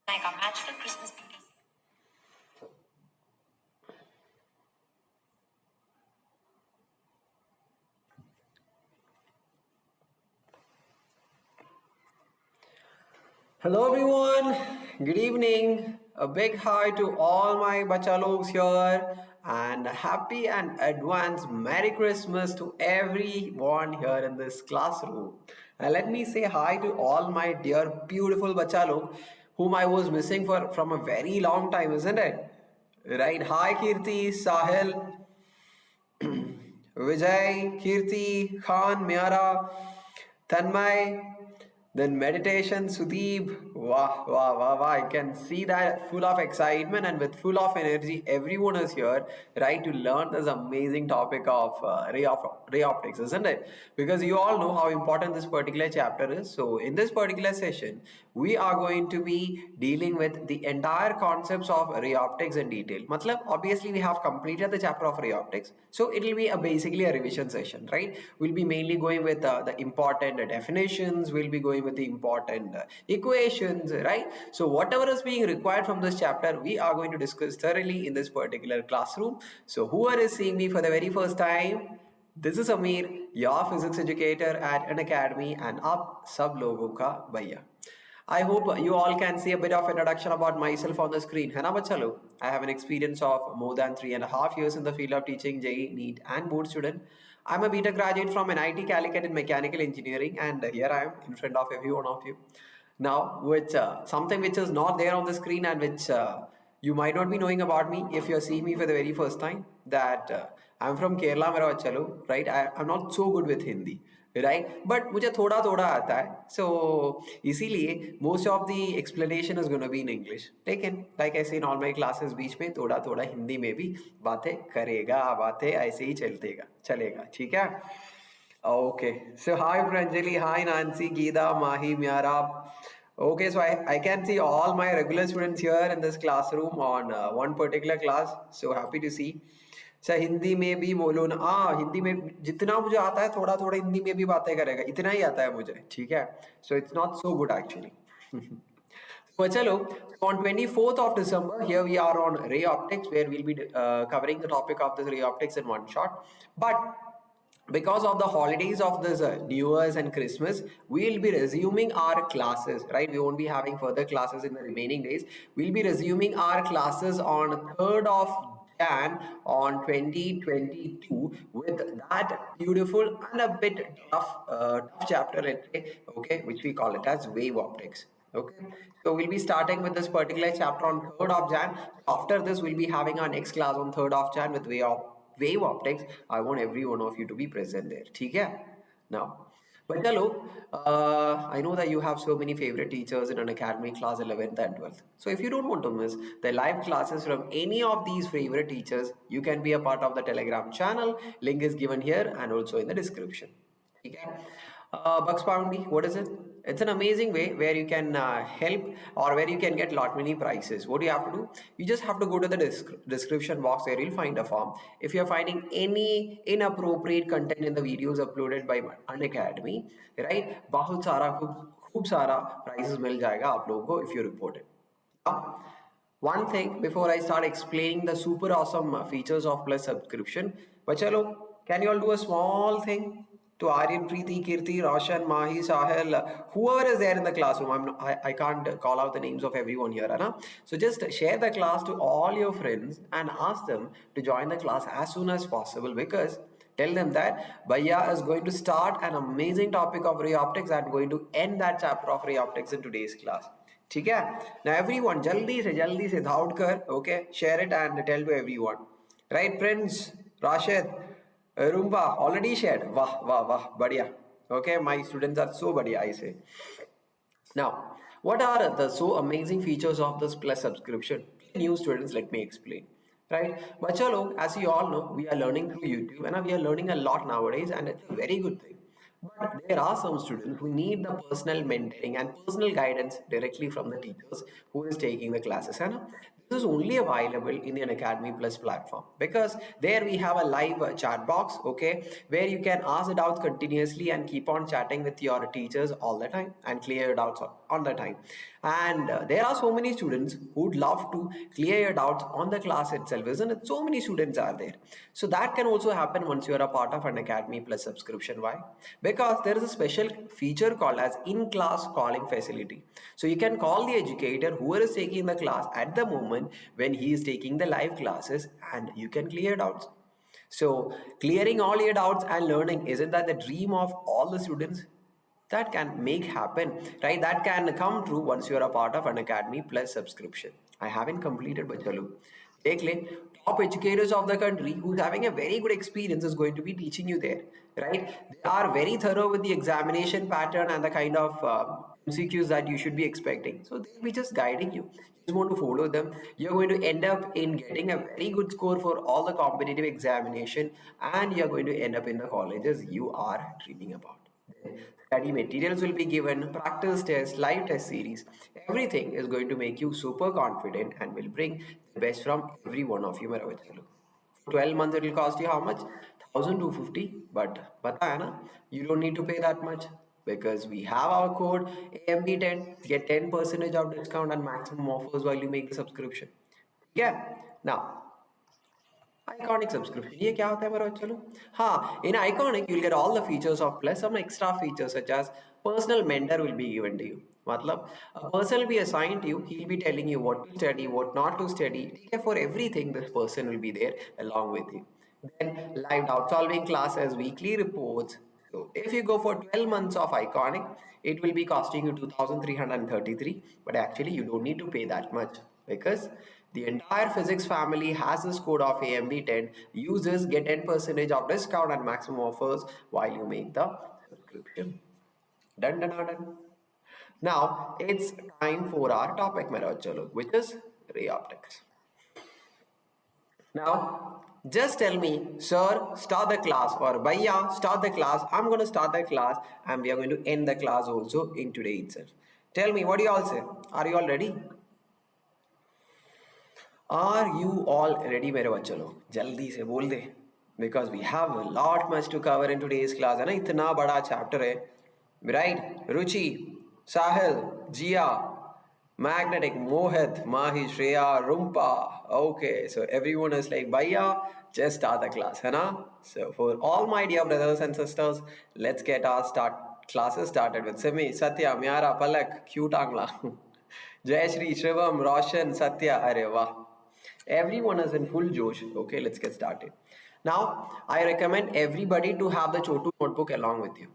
like our magical Christmas beauties. Hello everyone, good evening. A big hi to all my bachalogs here and happy and advance Merry Christmas to everyone here in this classroom. And let me say hi to all my dear beautiful bachalog whom I was missing from a very long time, isn't it? Right, hi Kirti, Sahil, Vijay, Kirti, Khan, Miara, Tanmay, then meditation, Sudeep. Wow, wow, wow, wow. I can see that full of excitement and with full of energy. Everyone is here, right, to learn this amazing topic of ray optics, isn't it? Because you all know how important this particular chapter is. So, in this particular session, we are going to be dealing with the entire concepts of ray optics in detail. Matlab, obviously, we have completed the chapter of ray optics, so it will be basically a revision session, right? We'll be mainly going with the important definitions. We'll be going with the important equations, right? So whatever is being required from this chapter, we are going to discuss thoroughly in this particular classroom. So whoever is seeing me for the very first time, this is Ameer, your physics educator at Unacademy, and up sab logo ka bhaiya. I hope you all can see a bit of introduction about myself on the screen. है ना बच्चा लोग? I have an experience of more than 3.5 years in the field of teaching JEE, NEET and board student. I'm a BTech graduate from NIT Calicut in mechanical engineering, and here I am in front of every one of you. Now, with something which is not there on the screen and which you might not be knowing about me if you're seeing me for the very first time, that I'm from Kerala, मेरा बच्चा लोग, right? I'm not so good with Hindi. Right but मुझे थोड़ा थोड़ा आता है सो इसीलिए most of the explanation is gonna be in English लेकिन लाइक ऐसे इन ऑल माय क्लासेस बीच में थोड़ा थोड़ा हिंदी में भी बातें करेगा बातें ऐसे ही चलेगा ठीक है okay so hi Pranjali hi Nancy Geeta Mahi Myra Okay, so I can see all my regular students here in this classroom on one particular class. So happy to see. Sir Hindi में भी बोलो ना हिंदी में जितना मुझे आता है थोड़ा थोड़ा हिंदी में भी बातें करेगा इतना ही आता है मुझे ठीक है so it's not so good actually So chalo, on 24th of December, here we are on ray optics where we'll be covering the topic of this ray optics in one shot. But because of the holidays of this New Year's and Christmas, we'll be resuming our classes, right? We won't be having further classes in the remaining days. We'll be resuming our classes on 3rd of Jan on 2022 with that beautiful and a bit tough chapter, let's say, okay, which we call it as wave optics. Okay, so we'll be starting with this particular chapter on 3rd of Jan. After this, we'll be having our next class on 3rd of Jan with wave optics. I want every one of you to be present there. ठीक है? Now, but hello, I know that you have so many favorite teachers in Unacademy class 11th and 12th. So if you don't want to miss the live classes from any of these favorite teachers, you can be a part of the Telegram channel. Link is given here and also in the description. Okay. Bugs Bounty, what is it? It's an amazing way where you can help or where you can get lot many prizes. What do you have to do? You just have to go to the description box where you'll find a form. If you're finding any inappropriate content in the videos uploaded by Unacademy, right? बहुत सारा खूब सारा prizes मिल जाएगा आप लोगों को if you report it. One thing before I start explaining the super awesome features of Plus subscription, but chalo, can you all do a small thing? To Aryan, Preeti, Kirti, Roshan, Mahi, Sahil, whoever is there in the classroom. I can't call out the names of everyone here. Right? So just share the class to all your friends and ask them to join the class as soon as possible because tell them that Bhaiya is going to start an amazing topic of ray optics and going to end that chapter of ray optics in today's class. ठीक है? Now everyone, जल्दी से दौड़ कर, okay, share it and tell to everyone. Right, Prince, Rashid, Rumba already shared. Wah, badhiya. Okay, my students are so badhiya, I say. Now, what are the so amazing features of this Plus subscription? New students, let me explain. Right, Bachalo, as you all know, we are learning through YouTube and we are learning a lot nowadays, and it's a very good thing. But there are some students who need the personal mentoring and personal guidance directly from the teachers who is taking the classes. And this is only available in the Unacademy Plus platform, because there we have a live chat box, okay, where you can ask the doubts continuously and keep on chatting with your teachers all the time and clear your doubts on the time. And there are so many students who'd love to clear your doubts on the class itself, isn't it? So many students are there. So that can also happen once you are a part of Unacademy Plus subscription. Why? Because there is a special feature called as in-class calling facility. So you can call the educator who is taking the class at the moment when he is taking the live classes, and you can clear doubts. So clearing all your doubts and learning, isn't that the dream of all the students? That can make happen, right? That can come true once you're a part of Unacademy Plus subscription. I haven't completed, but chalo. Take le, top educators of the country who's having a very good experience is going to be teaching you there, right? They are very thorough with the examination pattern and the kind of MCQs that you should be expecting. So they'll be just guiding you. You just want to follow them. You're going to end up in getting a very good score for all the competitive examination, and you're going to end up in the colleges you are dreaming about. Study materials will be given, practice tests, live test series. Everything is going to make you super confident and will bring the best from every one of you. For 12 months it will cost you how much? 1250. But pata hai na, you don't need to pay that much, because we have our code AMB10, get 10% of discount and maximum offers while you make the subscription. Yeah. Now, Iconic subscription. ये क्या होता है मेरे बच्चों लोग? हाँ, in Iconic you'll get all the features of plus some extra features such as personal mentor will be given to you. मतलब a person will be assigned to you. He'll be telling you what to study, what not to study. ठीक है, for everything this person will be there along with you. Then live doubt solving classes, weekly reports. So if you go for 12 months of Iconic, it will be costing you 2,333. But actually you don't need to pay that much, because the entire physics family has this code of AMB10. Users get 10% of discount and maximum offers while you make the subscription. Done, done, done. Now it's time for our topic, which is ray optics. Now, just tell me, sir, start the class, or Bhaiya, start the class. I'm going to start the class, and we are going to end the class also in today itself. Tell me, what do you all say? Are you all ready? Are you all ready, मेरे बच्चों लोग? जल्दी से बोल दे, because we have a lot much to cover in today's class. है ना, इतना बड़ा chapter है, right? Ruchi, Sahil, Jiya, Magnetic, Mohit, Mahi, Shreya, Rumpa. Okay, so everyone is like, Bhaiya, just start the class, है ना? So for all my dear brothers and sisters, let's get our classes started with Simi, Satya, Myara, Palak, cute Angla. Jayashri, Shivam, Roshan, Satya, Arey wah. Everyone is in full josh. Okay, let's get started. Now, I recommend everybody to have the Chotu notebook along with you.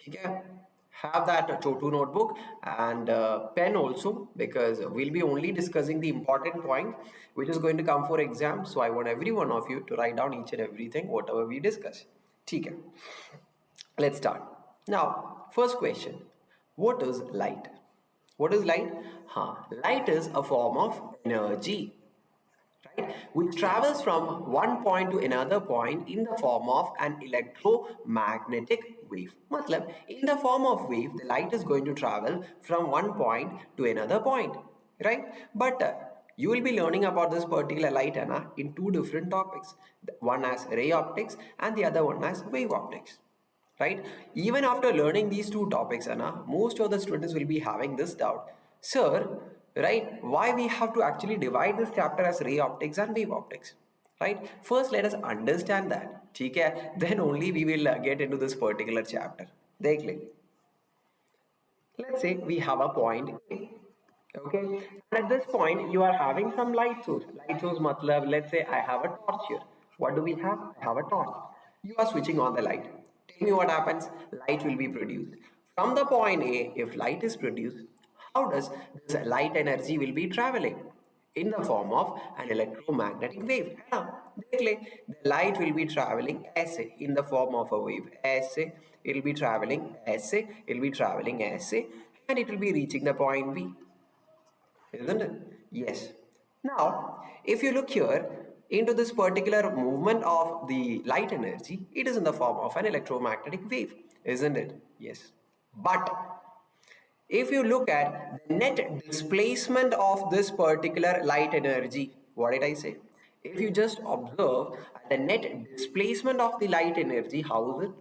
Okay? Have that Chotu notebook and pen also, because we'll be only discussing the important point which is going to come for exam. So I want every one of you to write down each and everything, whatever we discuss. Okay. Let's start. Now, first question. What is light? What is light? Light is a form of energy, right, which travels from one point to another point in the form of an electromagnetic wave. Matlab, in the form of wave, the light is going to travel from one point to another point, right? But you will be learning about this particular light, Anna, in two different topics. One as ray optics and the other one as wave optics, right? Even after learning these two topics, Anna, most of the students will be having this doubt. Sir, right, why we have to actually divide this chapter as ray optics and wave optics, right? First, let us understand that, okay? Then only we will get into this particular chapter. Let's say we have a point A, okay? And at this point, you are having some light source. Light source matlab, let's say I have a torch here. What do we have? I have a torch. You are switching on the light. Tell me what happens. Light will be produced. From the point A, if light is produced, how does this light energy will be traveling? In the form of an electromagnetic wave. The light will be traveling ऐसे in the form of a wave. ऐसे, it will be traveling ऐसे, it will be traveling ऐसे, and it will be reaching the point B. Isn't it? Yes. Now, if you look here, into this particular movement of the light energy, it is in the form of an electromagnetic wave, isn't it? Yes. But if you look at the net displacement of this particular light energy, what did I say? If you just observe the net displacement of the light energy, how is it?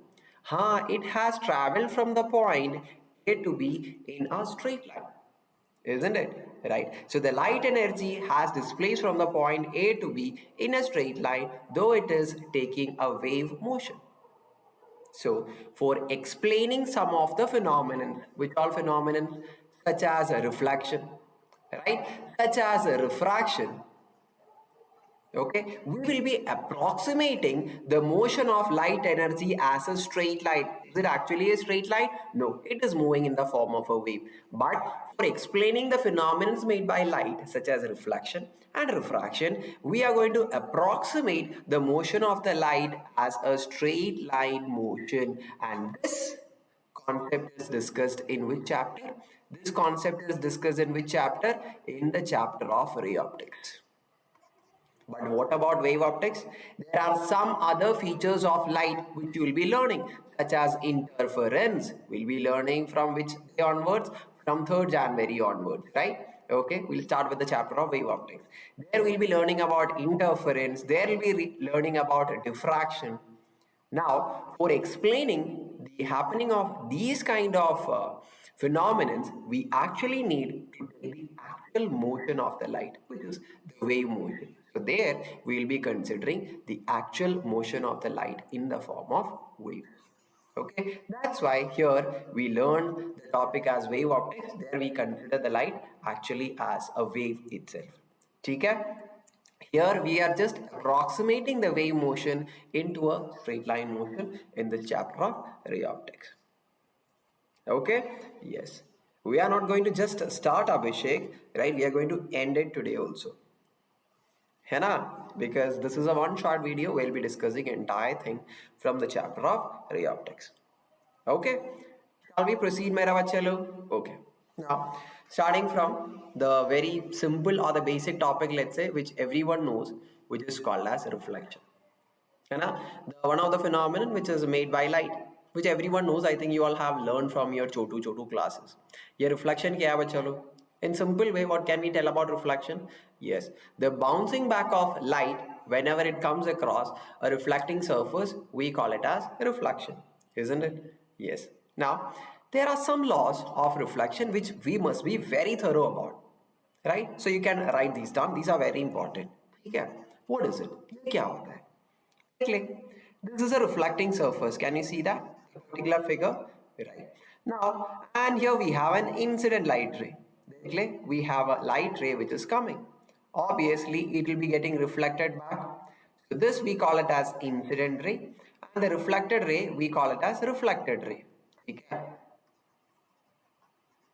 It has traveled from the point A to B in a straight line, isn't it? Right. So the light energy has displaced from the point A to B in a straight line, though it is taking a wave motion. So for explaining some of the phenomena, which all phenomena, such as a reflection, right, such as a refraction, okay, we will be approximating the motion of light energy as a straight line. Is it actually a straight line? No, it is moving in the form of a wave. But for explaining the phenomena made by light, such as reflection and refraction, we are going to approximate the motion of the light as a straight line motion. And this concept is discussed in which chapter? This concept is discussed in which chapter? In the chapter of ray optics. But what about wave optics? There are some other features of light which you will be learning, such as interference. We'll be learning from which day onwards? From 3rd January onwards, right? Okay, we'll start with the chapter of wave optics. There we'll be learning about interference. There we'll be learning about diffraction. Now, for explaining the happening of these kind of phenomena, we actually need to take the actual motion of the light, which is the wave motion. So there we will be considering the actual motion of the light in the form of waves. Okay, that's why here we learn the topic as wave optics. There we consider the light actually as a wave itself. Okay? Here we are just approximating the wave motion into a straight line motion in this chapter of ray optics. Okay? Yes. We are not going to just start Abhishek, right? We are going to end it today also. Because this is a one short video, we'll be discussing entire thing from the chapter of ray optics. Okay, shall we proceed, mera bachalo? Okay, now starting from the very simple or the basic topic, let's say, which everyone knows, which is called as reflection. One of the phenomenon which is made by light, which everyone knows. I think you all have learned from your chotu classes. Ye reflection kya hai bachalo? In simple way, what can we tell about reflection? Yes, the bouncing back of light whenever it comes across a reflecting surface, we call it as reflection, isn't it? Yes. Now, there are some laws of reflection which we must be very thorough about, right? So you can write these down. These are very important. Okay. What is it? Kya hota hai? This is a reflecting surface. Can you see that particular figure? Right. Now, and here we have an incident light ray. We have a light ray which is coming. Obviously, it will be getting reflected back. So this we call it as incident ray, and the reflected ray we call it as reflected ray.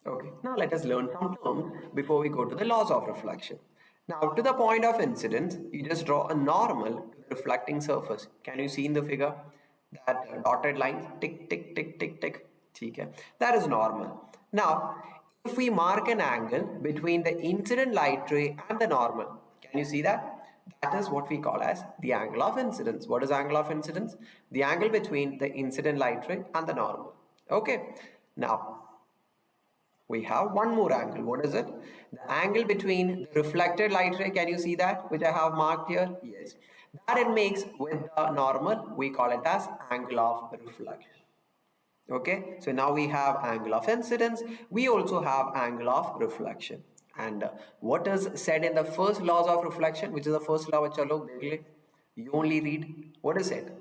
Okay. Now let us learn some terms before we go to the laws of reflection. Now to the point of incidence, you just draw a normal to the reflecting surface. Can you see in the figure that dotted line? Tick, tick, tick, tick, tick. Okay. That is normal. Now, if we mark an angle between the incident light ray and the normal, can you see that? That is what we call as the angle of incidence. What is angle of incidence? The angle between the incident light ray and the normal. Okay. Now, we have one more angle. What is it? The angle between the reflected light ray. Can you see that? Which I have marked here? Yes. That it makes with the normal, we call it as angle of reflection. Okay, so now we have angle of incidence. We also have angle of reflection. And what is said in the first laws of reflection, which is the first law? Chalo, you only read. What is it?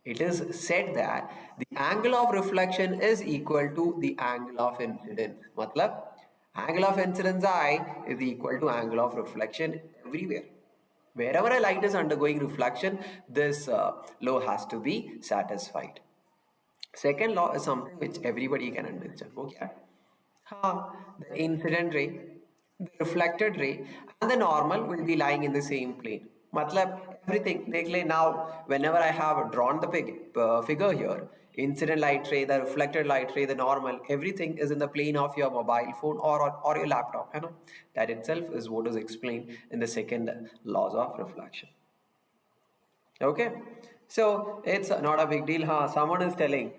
It is said that the angle of reflection is equal to the angle of incidence. Matlab, angle of incidence I is equal to angle of reflection everywhere. Wherever a light is undergoing reflection, this law has to be satisfied. Second law is something which everybody can understand. Okay. The incident ray, the reflected ray, and the normal will be lying in the same plane. Matlab, everything. Now, whenever I have drawn the figure here, incident light ray, the reflected light ray, the normal, everything is in the plane of your mobile phone or your laptop. That itself is what is explained in the second laws of reflection. Okay, so it's not a big deal. Huh? Someone is telling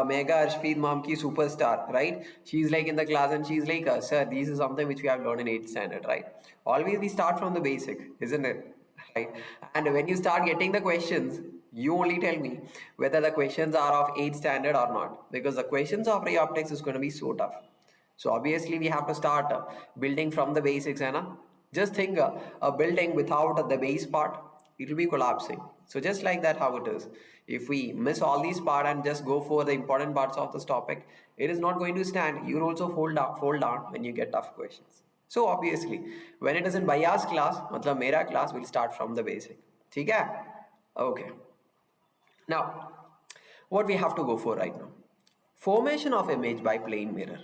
Mega Arshpreet mom ki superstar, right? She's like in the class and she's like, sir, this is something which we have learned in 8th standard, right? Always we start from the basic, isn't it? Right? And when you start getting the questions, you only tell me whether the questions are of 8th standard or not, because the questions of ray optics is going to be so tough. So obviously we have to start building from the basics, and just think a building without the base part, it will be collapsing. So just like that, how it is. If we miss all these parts and just go for the important parts of this topic, it is not going to stand. You will also fall down when you get tough questions. So obviously, when it is in bias class, matlab mera class will start from the basic. ठीक है? Okay. Now, what we have to go for right now? Formation of image by plane mirror,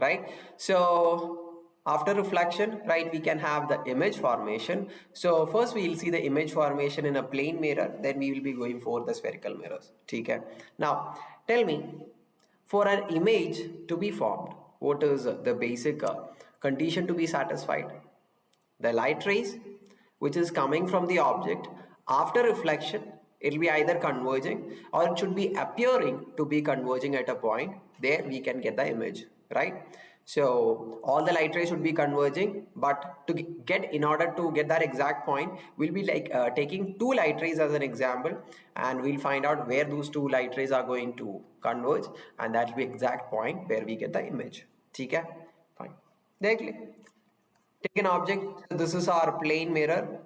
right? So after reflection, right, we can have the image formation. So first we will see the image formation in a plane mirror, then we will be going for the spherical mirrors. Okay. Now tell me, for an image to be formed, what is the basic condition to be satisfied? The light rays which is coming from the object after reflection, it will be either converging or it should be appearing to be converging at a point. There we can get the image, right? So all the light rays should be converging, but to get, in order to get that exact point, we'll be like taking two light rays as an example, and we'll find out where those two light rays are going to converge, and that will be exact point where we get the image. Okay, fine. Directly take an object. So this is our plane mirror.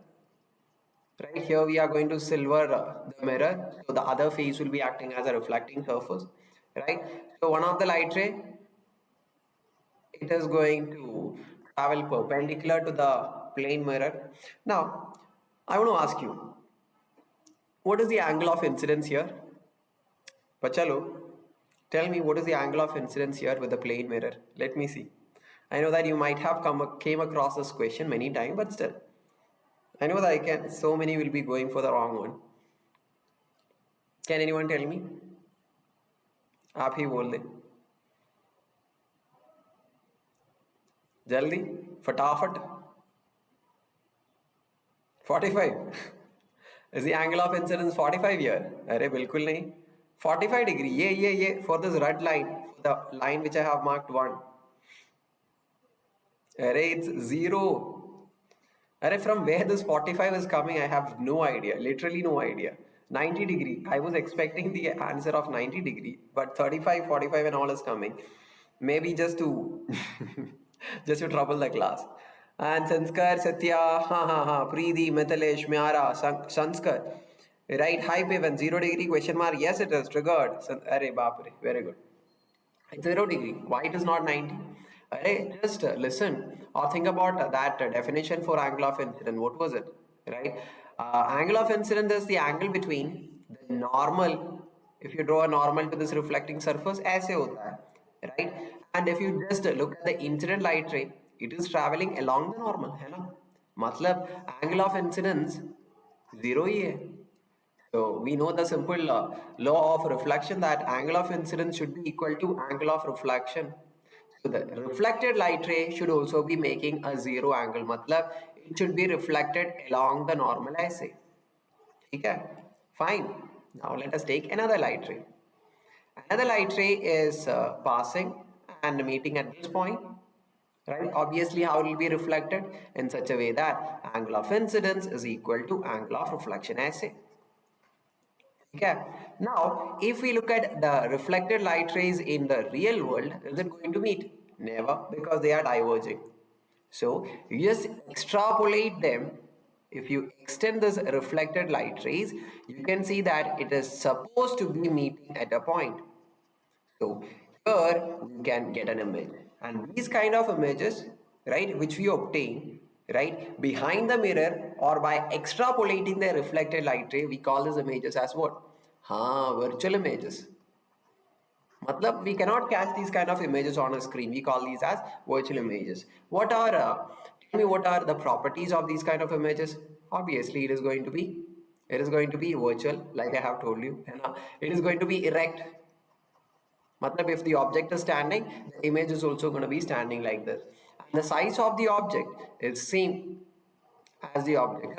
Right here we are going to silver the mirror, so the other face will be acting as a reflecting surface, right? So one of the light ray, it is going to travel perpendicular to the plane mirror. Now I want to ask you, what is the angle of incidence here? Pachalo, tell me, what is the angle of incidence here with the plane mirror? Let me see. I know that you might have came across this question many times, but still I know that so many will be going for the wrong one. Can anyone tell me? आप ही बोल दे जल्दी फटाफट. 45. Is the angle of incidence 45 here? अरे बिल्कुल नहीं. 45 degree. ये for this red line, the line which I have marked 1. अरे it's 0. From where this 45 is coming, I have no idea, literally no idea. 90 degree, I was expecting the answer of 90 degree, but 35, 45 and all is coming. Maybe just to just to trouble the class. And Sanskar, Satya, Preeti, Mithalesh, Myara, Sanskar. Right, hi Pavan, 0 degree question mark. Yes, it is triggered. Arey baapre, very good. 0 degree. Why it is not 90? Just listen or think about that definition for angle of incidence. What was it? Right? Angle of incidence is the angle between the normal. If you draw a normal to this reflecting surface, ऐसे होता है, right? And if you just look at the incident light ray, it is traveling along the normal, है ना? मतलब angle of incidence 0 ही है. So we know the simple law of reflection, that angle of incidence should be equal to angle of reflection. So the reflected light ray should also be making a 0 angle. Matlab it should be reflected along the normal ऐसे. Okay, fine. Now let us take another light ray. Another light ray is passing and meeting at this point. Right? Obviously, how it will be reflected? In such a way that angle of incidence is equal to angle of reflection ऐसे. Okay. Now, if we look at the reflected light rays in the real world, is it going to meet? Never, because they are diverging. So, you just extrapolate them. If you extend this reflected light rays, you can see that it is supposed to be meeting at a point. So, here we can get an image. And these kind of images, right, which we obtain, right, behind the mirror or by extrapolating the reflected light ray, we call these images as what? Virtual images. Matlab, we cannot catch these kind of images on a screen. We call these as virtual images. Tell me what are the properties of these kind of images? Obviously, it is going to be virtual, like I have told you. It is going to be erect. Matlab, if the object is standing, the image is also going to be standing like this. And the size of the object is same as the object.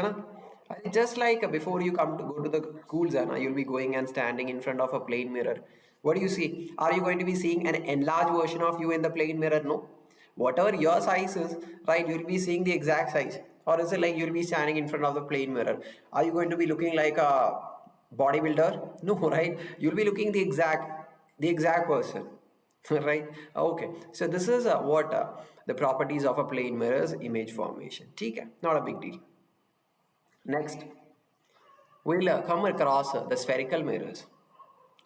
Just like before you come to go to the schools, and you'll be going and standing in front of a plane mirror. What do you see? Are you going to be seeing an enlarged version of you in the plane mirror? No. Whatever your size is, right, you'll be seeing the exact size. Or is it like you'll be standing in front of the plane mirror? Are you going to be looking like a bodybuilder? No, right? You'll be looking the exact person. Right? Okay. So this is what the properties of a plane mirror's image formation. Okay, not a big deal. Next, we'll come across the spherical mirrors.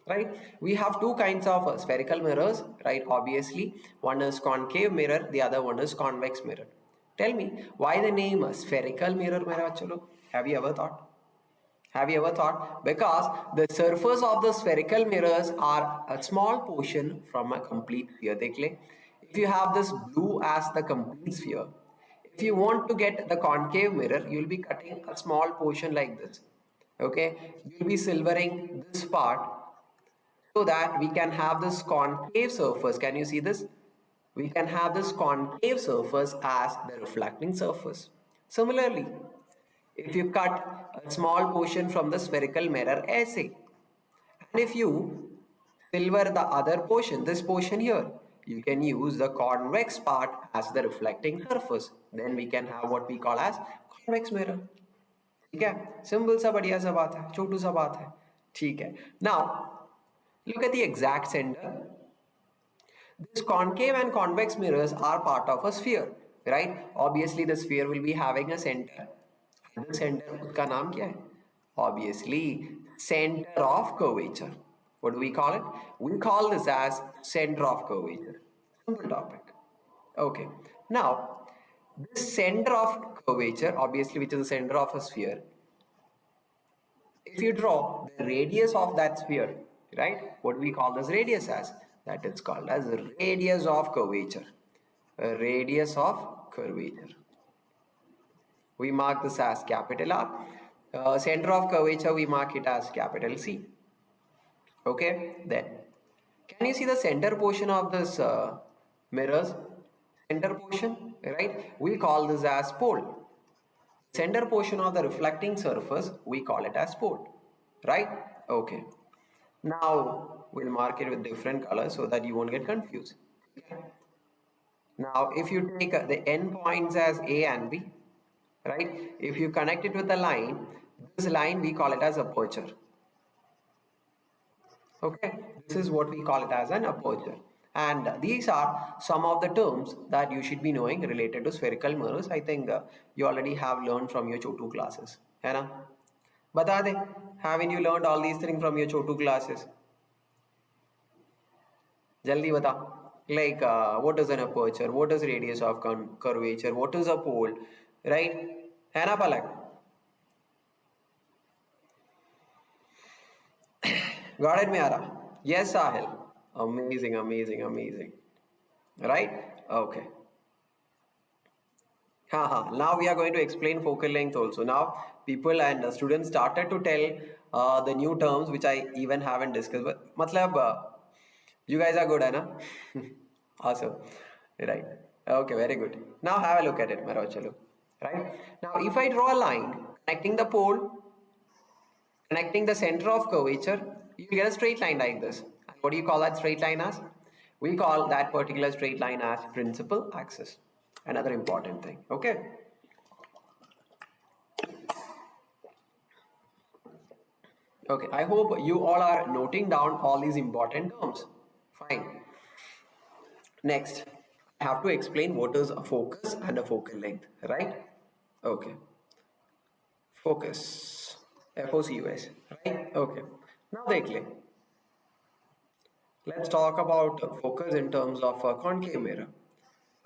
Right? We have two kinds of spherical mirrors, right? Obviously, one is concave mirror, the other one is convex mirror. Tell me, why the name spherical mirror, Mera Chalo? Have you ever thought? Have you ever thought? Because the surface of the spherical mirrors are a small portion from a complete sphere. Dekh, if you have this blue as the complete sphere, if you want to get the concave mirror, you'll be cutting a small portion like this. Okay, you'll be silvering this part so that we can have this concave surface. Can you see this? We can have this concave surface as the reflecting surface. Similarly, if you cut a small portion from the spherical mirror essay, and if you silver the other portion, this portion here, you can use the convex part as the reflecting surface. Then we can have what we call as convex mirror. ठीक है, simple सा बढ़िया सा बात है, छोटू सा बात है. ठीक है. Now look at the exact center. This concave and convex mirrors are part of a sphere, right? Obviously the sphere will be having a center. The center, उसका नाम क्या है? Obviously center of curvature. What do we call it? We call this as center of curvature. Simple topic. Okay. Now this center of curvature, obviously, which is the center of a sphere, if you draw the radius of that sphere, right, what we call this radius as, that is called as radius of curvature. A radius of curvature. We mark this as capital R. Center of curvature, we mark it as capital C. Okay, then can you see the center portion of this mirrors? Center portion, right? We call this as pole. Center portion of the reflecting surface, we call it as pole, right? Okay. Now we'll mark it with different colors so that you won't get confused. Now if you take the end points as A and B, right? If you connect it with a line, this line we call it as aperture. Okay, this is what we call it as an aperture. And these are some of the terms that you should be knowing related to spherical mirrors. I think you already have learned from your Chotu classes. है ना? बता दे, haven't you learned all these things from your Chotu classes? जल्दी बता. Like what is an aperture? What is radius of curvature? What is a pole? Right? है ना पलक? Got it, Miara? Yes, Sahil. Amazing, amazing, amazing. Right? Okay. Now we are going to explain focal length also. Now people and students started to tell the new terms which I even haven't discussed. But matlab, you guys are good, na? Awesome. Right. Okay, very good. Now have a look at it, Mero chalo. Right? Now if I draw a line connecting the pole, connecting the center of curvature, you get a straight line like this. And what do you call that straight line as? We call that particular straight line as principal axis. Another important thing. Okay. Okay, I hope you all are noting down all these important terms. Fine. Next, I have to explain what is a focus and a focal length, right? Okay. Focus. FOCUS, right? Okay. Now let's talk about focus in terms of a concave mirror.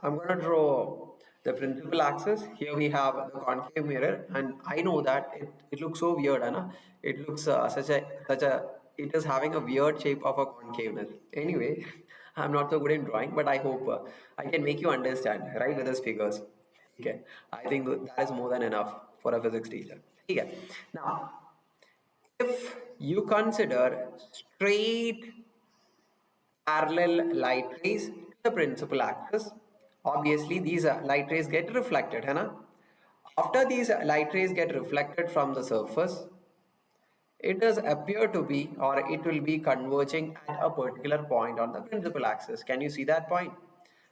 I'm going to draw the principal axis. Here we have the concave mirror, and I know that it looks so weird, Anna. It looks it is having a weird shape of a concaveness. Anyway, I'm not so good in drawing, but I hope I can make you understand, right, with these figures. Okay, I think that is more than enough for a physics teacher. Okay, now if you consider straight parallel light rays to the principal axis, obviously these light rays get reflected, है ना? After these light rays get reflected from the surface, it does appear to be, or it will be converging at a particular point on the principal axis. Can you see that point?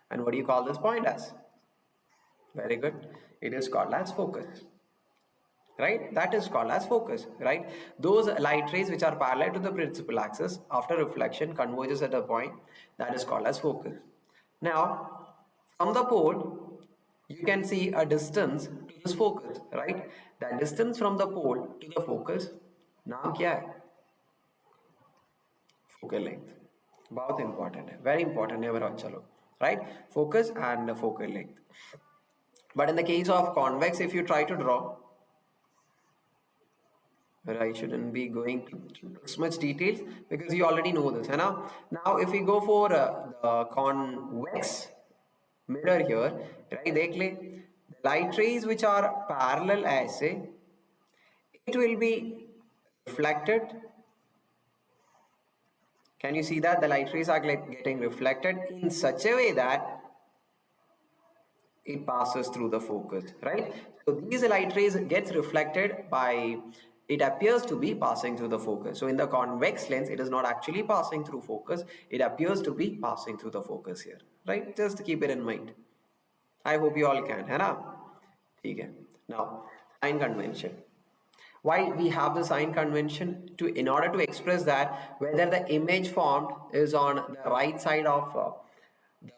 And what do you call this point as? Very good. It is called as focus. Right? That is called as focus. Right? Those light rays which are parallel to the principal axis, after reflection converges at a point, that is called as focus. Now, from the pole, you can see a distance to this focus. Right? That distance from the pole to the focus, नाम क्या है? Focal length. बहुत important है, very important है मेरा बच्चा लोग, right? Focus and focal length. But in the case of convex, if you try to draw, but I shouldn't be going to this much details because you already know this, है ना? Now, if we go for the convex mirror here, right? देख ले, the light rays which are parallel ऐसे, it will be reflected. Can you see that the light rays are getting reflected in such a way that it passes through the focus, right? So these light rays gets reflected by, it appears to be passing through the focus. So in the convex lens, it is not actually passing through focus. It appears to be passing through the focus here, right? Just keep it in mind. I hope you all can, है ना? ठीक है. Now, sign convention. Why we have the sign convention? In order to express that whether the image formed is on the right side of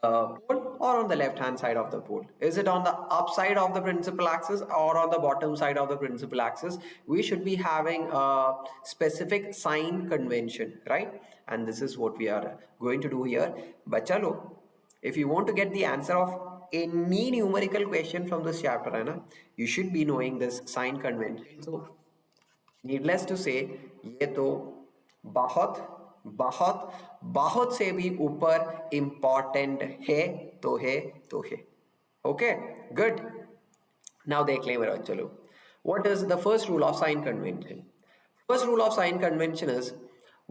the pole or on the left hand side of the pole. Is it on the up side of the principal axis or on the bottom side of the principal axis? We should be having a specific sign convention, right? And this is what we are going to do here. But chalo, if you want to get the answer of any numerical question from this chapter, है ना, you should be knowing this sign convention. So needless to say ये तो बहुत बहुत बहुत से भी ऊपर इम्पॉर्टेंट है तो है तो है. Okay good. नाउ देख लें मेरा चलो. What is the first rule of sine convention? First rule of sine convention is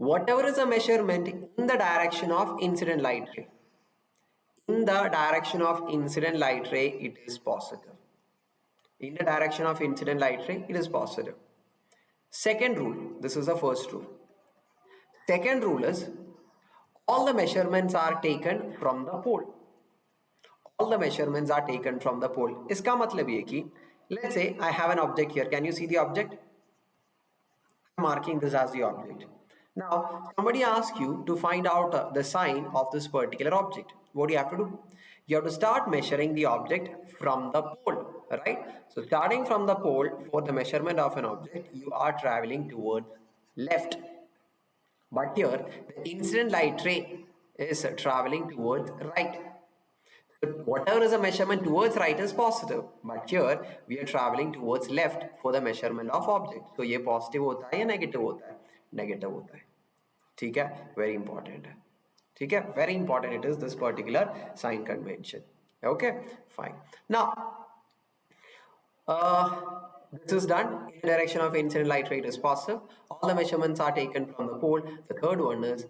whatever is a measurement in the direction of incident light ray, in the direction of incident light ray, it is positive. In the direction of incident light ray, it is positive. Second rule, this is the first rule. Second rule is all the measurements are taken from the pole. All the measurements are taken from the pole. इसका मतलब ये कि let's say I have an object here. Can you see the object? I'm marking this as the object. Now somebody asks you to find out the sign of this particular object. What do you have to do? You have to start measuring the object from the pole, right? So starting from the pole for the measurement of an object, you are traveling towards left. But here the incident light ray is traveling towards right. So whatever is a measurement towards right is positive, but here we are traveling towards left for the measurement of object. So ये positive होता है या negative होता है? Negative होता है. ठीक है? Very important है. ठीक है? Very important it is, this particular sign convention. Okay, fine. Now this is done in the direction of incident light ray is positive. All the measurements are taken from the pole. The third one is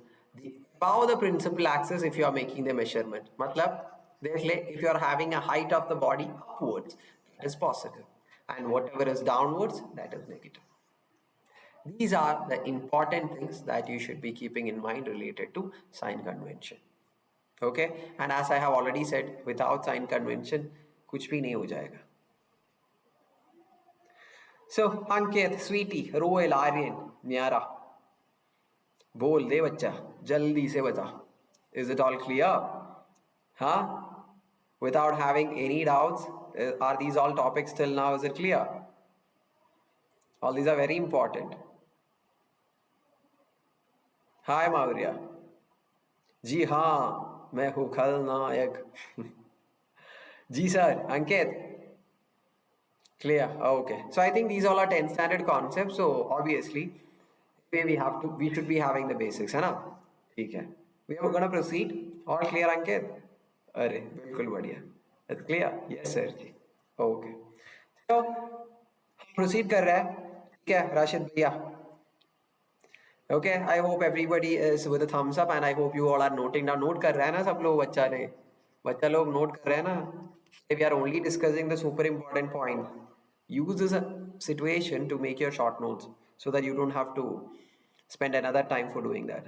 above the principal axis if you are making the measurement. मतलब देख ले, if you are having a height of the body upwards, that is positive, and whatever is downwards, that is negative. These are the important things that you should be keeping in mind related to sign convention. Okay, and as I have already said, without sign convention कुछ भी नहीं हो जाएगा. So Ankit, sweetie, Roel, Aryan, Nyara, बोल दे बच्चा, जल्दी से बता. Is it all clear? Huh? Without having any doubts, are these all topics till now? Is it clear? All these are very important. Hi Maurya. जी हाँ, मैं हूँ खलनायक. जी sir, Ankit. Clear? Okay. So I think these all are 10 standard concepts. So obviously, we should be having the basics, है ना? ठीक है. We are gonna proceed. All clear, Ankit? अरे बिल्कुल बढ़िया. It's clear? Yes sir ji. Okay. So proceed कर रहा है. ठीक है, राशिद भैया. Okay. I hope everybody is with a thumbs up, and I hope you all are noting down. Note कर रहा है ना सब लोग? बच्चा लोग note कर रहे हैं ना? We are only discussing the super important points. use this situation to make your short notes so that you don't have to spend another time for doing that.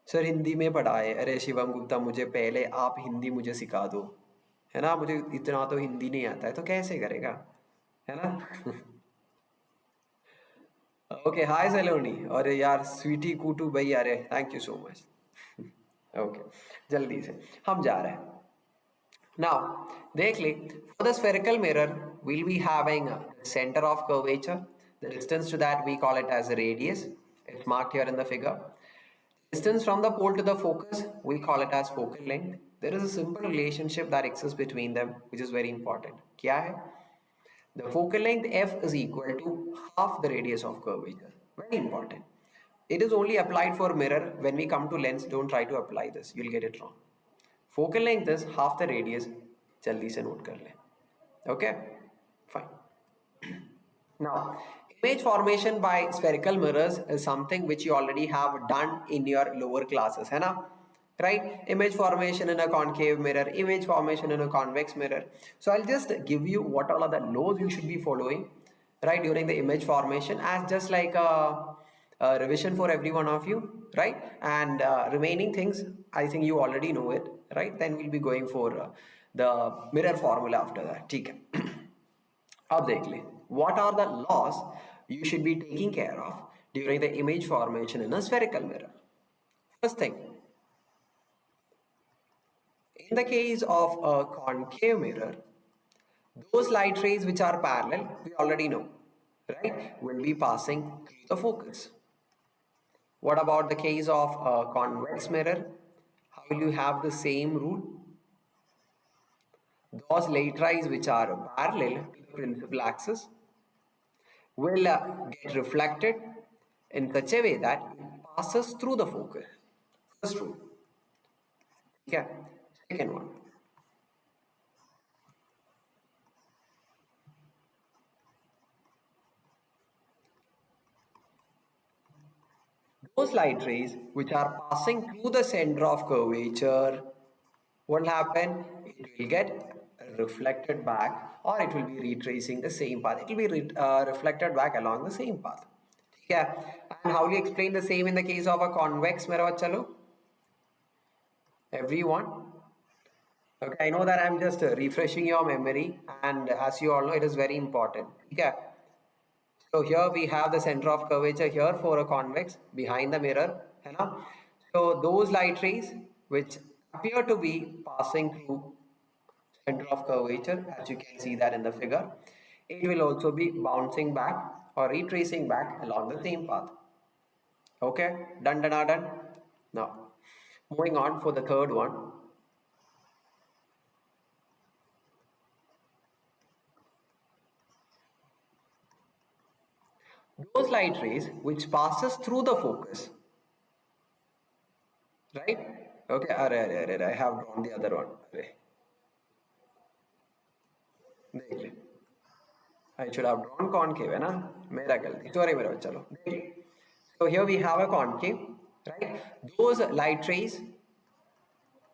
Sir Hindi में पढ़ा है, अरे शिवम गुप्ता मुझे पहले आप हिंदी मुझे सिखा दो, है ना, मुझे इतना तो हिंदी नहीं आता है, तो कैसे करेगा, है ना. ओके हाय सलोनी, और यार स्वीटी कूटू भाई, अरे thank you so much. Okay जल्दी से हम जा रहे हैं. Now, देख ले, for the spherical mirror, we'll be having a center of curvature. The distance to that we call it as a radius. It's marked here in the figure. Distance from the pole to the focus, we call it as focal length. There is a simple relationship that exists between them, which is very important. क्या है? The focal length f is equal to half the radius of curvature. Very important. It is only applied for mirror. When we come to lens, don't try to apply this. You'll get it wrong. Focal length is half the radius. जल्दी से note कर ले. Okay, fine. Now, image formation by spherical mirrors is something which you already have done in your lower classes, है ना? Right? Image formation in a concave mirror, image formation in a convex mirror. So I'll just give you what all are the laws you should be following, right, during the image formation, as just like a revision for every one of you, right? And remaining things, I think you already know it, right? Then we'll be going for the mirror formula after that. ठीक है. अब देख ले, what are the laws you should be taking care of during the image formation in a spherical mirror? First thing, in the case of a concave mirror, those light rays which are parallel, we already know, right, will be passing through the focus. What about the case of a convex mirror? How will you have the same rule? Those light rays which are parallel to the principal axis will get reflected in such a way that it passes through the focus. First rule. Okay. Second one. Those light rays which are passing through the center of curvature, what will happen? It will get reflected back, or it will be retracing the same path. It will be reflected back along the same path. Yeah. And how do you explain the same in the case of a convex mirror? Chalo? Everyone? Okay, I know that I'm just refreshing your memory, and as you all know, it is very important. Yeah. So here we have the center of curvature here for a convex behind the mirror, है ना? So those light rays which appear to be passing through center of curvature, as you can see that in the figure, it will also be bouncing back or retracing back along the same path. Okay, done. Now, moving on for the third one. Those light rays which passes through the focus, right? Okay, I have drawn the other one. I should have drawn concave, है ना? मेरा गलती. Sorry मेरा, चलो. So here we have a concave, right? Those light rays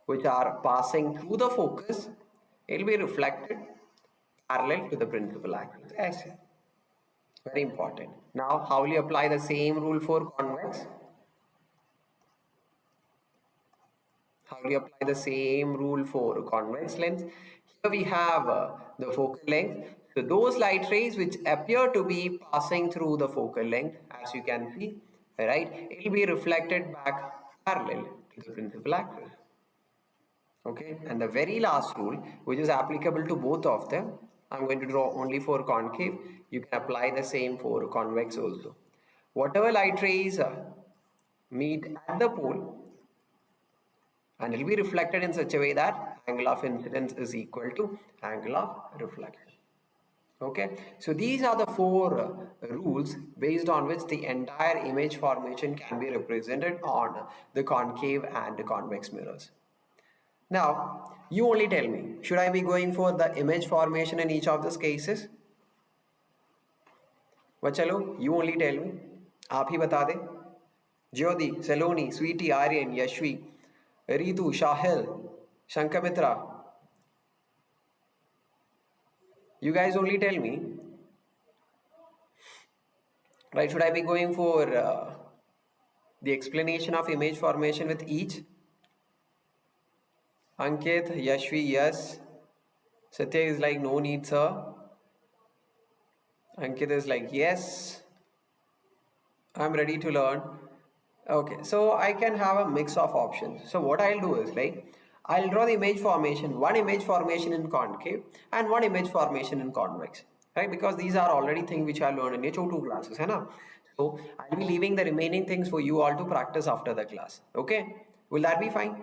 which are passing through the focus, it will be reflected parallel to the principal axis. ऐसे. Very important. Now, how will you apply the same rule for convex? How will you apply the same rule for convex lens? Here we have the focal length. So those light rays which appear to be passing through the focal length, as you can see, right, it will be reflected back parallel to the principal axis. Okay, and the very last rule, which is applicable to both of them, I'm going to draw only for concave. You can apply the same for convex also. Whatever light rays meet at the pole, and it will be reflected in such a way that angle of incidence is equal to angle of reflection. Okay, so these are the four rules based on which the entire image formation can be represented on the concave and the convex mirrors. Now, you only tell me, should I be going for the image formation in each of these cases? Chalo, you only tell me. आप ही बता दे. ज्योति, सलोनी, Sweety, Aryan, Yashvi, Ritu, Shahil, शंकमित्रा. You guys only tell me. Right, should I be going for the explanation of image formation with each? Ankit, Yashvi, yes. Satya is like, no need, sir. Ankit is like, yes, I'm ready to learn. Okay, so I can have a mix of options. So what I'll do is like, I'll draw the image formation, one image formation in concave and one image formation in convex, right? Because these are already things which I learned in your 2 classes, है ना? So I'll be leaving the remaining things for you all to practice after the class. Okay, will that be fine?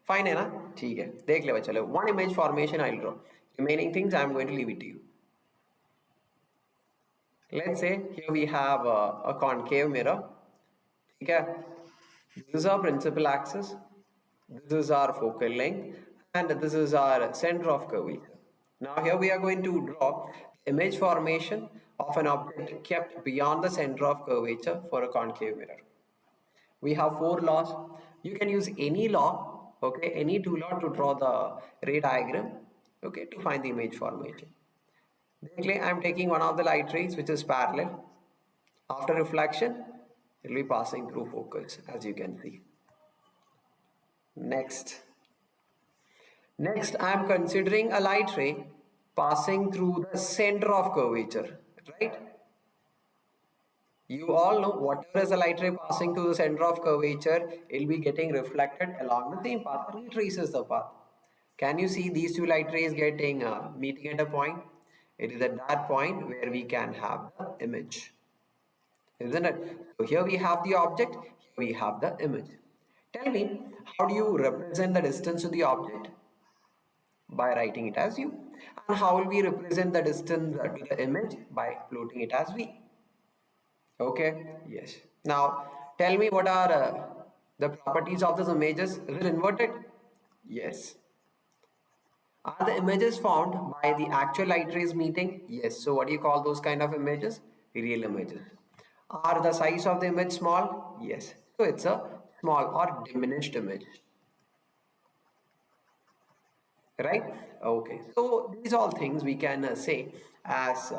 Fine है ना? ठीक है, देख ले बच्चा लोग. One image formation I'll draw. Remaining things I'm going to leave it to you. Let's say here we have a concave mirror. Okay, this is our principal axis, this is our focal length, and this is our center of curvature. Now here we are going to draw image formation of an object kept beyond the center of curvature for a concave mirror. We have 4 laws. You can use any law, okay, any 2 law to draw the ray diagram, okay, to find the image formation. Basically, I am taking one of the light rays which is parallel. After reflection, it will be passing through focus, as you can see. Next, I am considering a light ray passing through the center of curvature, right? You all know whatever is a light ray passing through the center of curvature, it will be getting reflected along the same path, retraces the path. Can you see these 2 light rays getting meeting at a point? It is at that point where we can have the image, isn't it? So here we have the object, here we have the image. Tell me, how do you represent the distance to the object? By writing it as u. And how will we represent the distance to the image? By plotting it as v. Okay, yes. Now, tell me what are the properties of those images? Is it inverted? Yes. Are the images formed by the actual light rays meeting? Yes. So what do you call those kind of images? Real images. Are the size of the image small? Yes. So it's a small or diminished image. Right? Okay. So these all things we can say as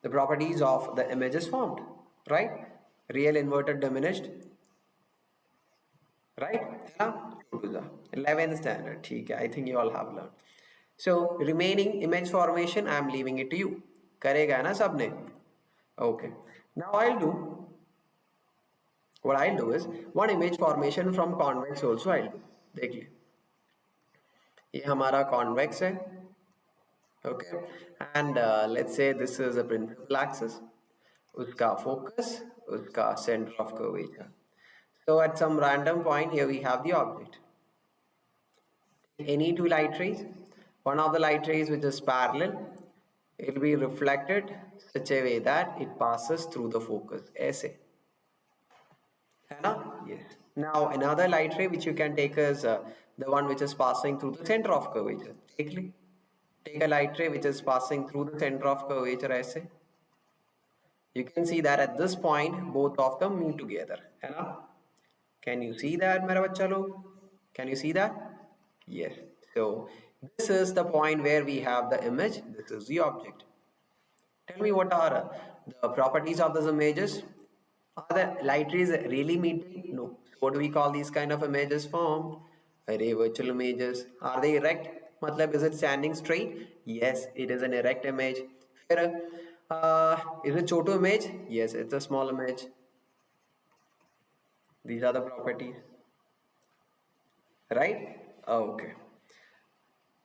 the properties of the images formed. Right? Real, inverted, diminished. Right? 11th standard. I think you all have learned. So remaining image formation I am leaving it to you. करेगा ना सबने? Okay. Now what I'll do is one image formation from convex also I'll do. देख ले. ये हमारा convex है. Okay. And let's say this is a principal axis. उसका focus, उसका center of curvature. So at some random point here we have the object. Any 2 light rays. One of the light rays which is parallel, it will be reflected such a way that it passes through the focus. ऐसे. है ना? Yes. Now another light ray which you can take as the one which is passing through the center of curvature. Take a light ray which is passing through the center of curvature ऐसे. You can see that at this point both of them meet together. है ना? Can you see that मेरा बच्चा लोग? Can you see that? Yes. So this is the point where we have the image. This is the object. Tell me what are the properties of those images? Are the light rays really meeting? No. So what do we call these kind of images formed? Array virtual images. Are they erect? Matlab, is it standing straight? Yes, it is an erect image. Is it chotu image? Yes, it's a small image. These are the properties. Right? Okay.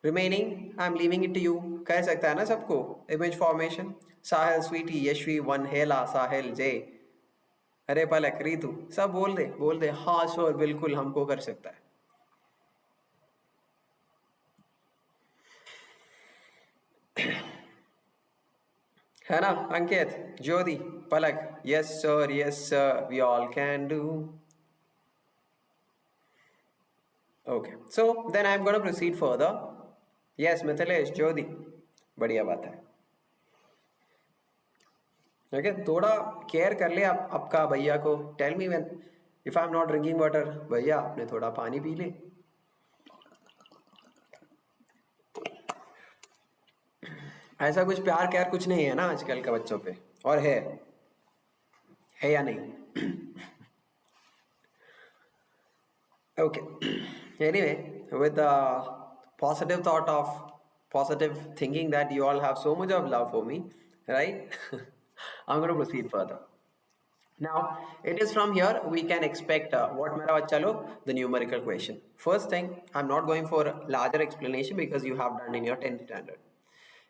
Remaining, I'm leaving it to you. कह सकता है ना सबको? Image formation. Sahil, Sweetie, Yashvi, One, Hela, Sahil, Jay. अरे पलक, रीतु, सब बोल दे. हाँ श्योर, बिल्कुल हमको कर सकता है. है ना? अंकित, ज्योति, पलक, yes sir, we all can do. Okay, so then I'm going to proceed further. Yes, Mithilesh, Jyoti, बढ़िया बात है. Okay, थोड़ा केयर कर ले आपका भैया को. Tell me when if I'm not drinking water, भैया आपने थोड़ा पानी पी ले. ऐसा कुछ प्यार क्यार कुछ नहीं है ना आजकल के बच्चों पे, और है या नहीं? Okay. Anyway, with the positive thought of positive thinking that you all have so much of love for me, right? I'm going to proceed further. Now, it is from here we can expect what mera bachcha log, the numerical question. First thing, I'm not going for larger explanation because you have done in your 10th standard.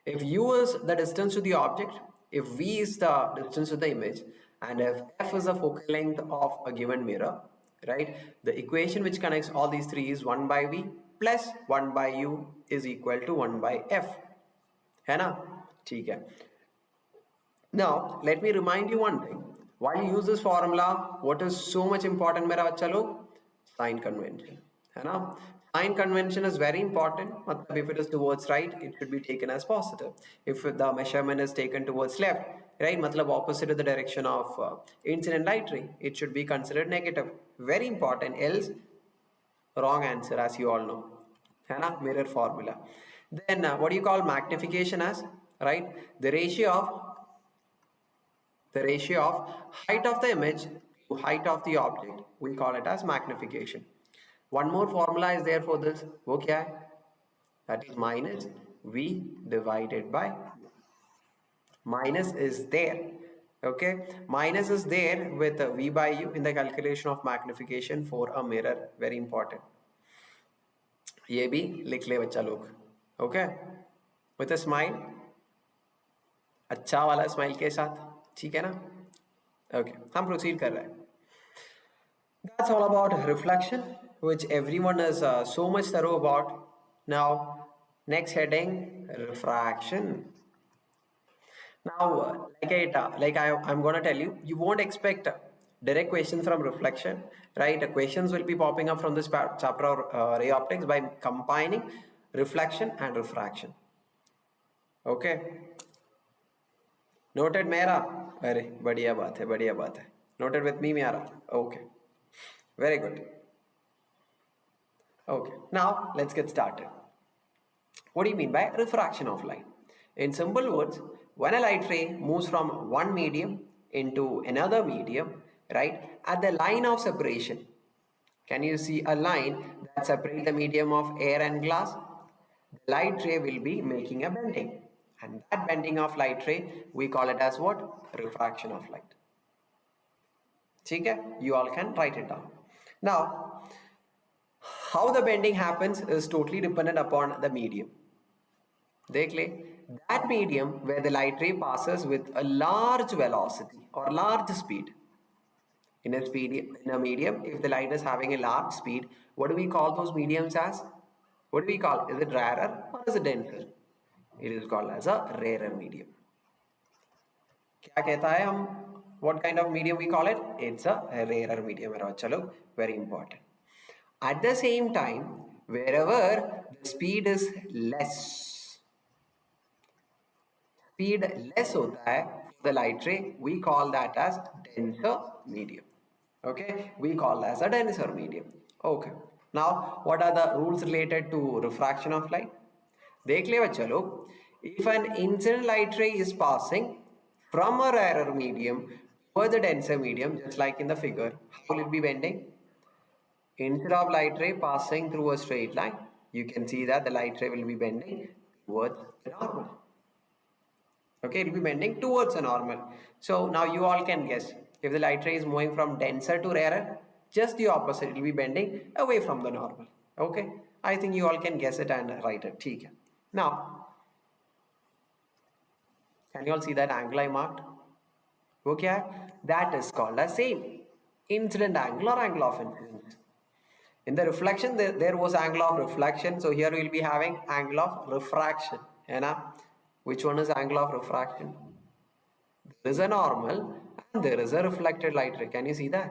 If u is the distance to the object, if v is the distance to the image, and if f is the focal length of a given mirror, right? The equation which connects all these three is 1 by v plus 1 by u is equal to 1 by f. है ना? ठीक है. Now, let me remind you one thing. While you use this formula, what is so much important मेरा बच्चा लोग? Sign convention, है ना? Sign convention is very important. मतलब if it is towards right, it should be taken as positive. If the measurement is taken towards left, right? मतलब opposite of the direction of incident light ray, it should be considered negative. Very important. Else, wrong answer, as you all know. है ना? Mirror formula. Then what do you call magnification as? Right? The ratio of height of the image to height of the object, we call it as magnification. One more formula is there for this. वो क्या है? That is minus v divided by minus is there. Okay, minus is there with v by u in the calculation of magnification for a mirror. Very important. ये भी लिख ले बच्चा लोग. Okay, with a smile, अच्छा वाला smile के साथ, ठीक है ना? ओके, हम प्रोसीड कर रहे हैं. That's all about reflection, which everyone is so much thorough about. Now, next heading, refraction. Now, I'm gonna tell you, you won't expect direct questions from reflection, right? Questions will be popping up from this chapter of ray optics by combining reflection and refraction. Okay. Noted मेरा? अरे बढ़िया बात है, बढ़िया बात है. Noted with me मेरा? Okay. Very good. Okay. Now let's get started. What do you mean by refraction of light? In simple words, when a light ray moves from one medium into another medium, right, at the line of separation, can you see a line that separates the medium of air and glass? The light ray will be making a bending. And that bending of light ray, we call it as what? Refraction of light. Okay? You all can write it down. Now, how the bending happens is totally dependent upon the medium. देख ले, that medium where the light ray passes with a large velocity or large speed. In a medium, if the light is having a large speed, what do we call those mediums as? What do we call? Is it rarer or is it denser? It is called as a rarer medium. क्या कहता है हम? What kind of medium we call it? It's a rarer medium. चलो, very important. At the same time, wherever the speed is less होता है for the light ray, we call that as denser medium. Okay, we call as a denser medium. Okay. Now, what are the rules related to refraction of light? देख ले बच्चा लोग, if an incident light ray is passing from a rarer medium towards a denser medium, just like in the figure, how will it be bending? Instead of light ray passing through a straight line, you can see that the light ray will be bending towards the normal. Okay, it will be bending towards a normal. So now you all can guess, if the light ray is moving from denser to rarer, just the opposite, it will be bending away from the normal. Okay, I think you all can guess it and write it. ठीक है. Now, can you all see that angle I marked? वो क्या है? That is called as same incident angle or angle of incidence. In the reflection, there was angle of reflection. So here we will be having angle of refraction. है ना? Which one is angle of refraction? There is a normal and there is a reflected light ray. Can you see that?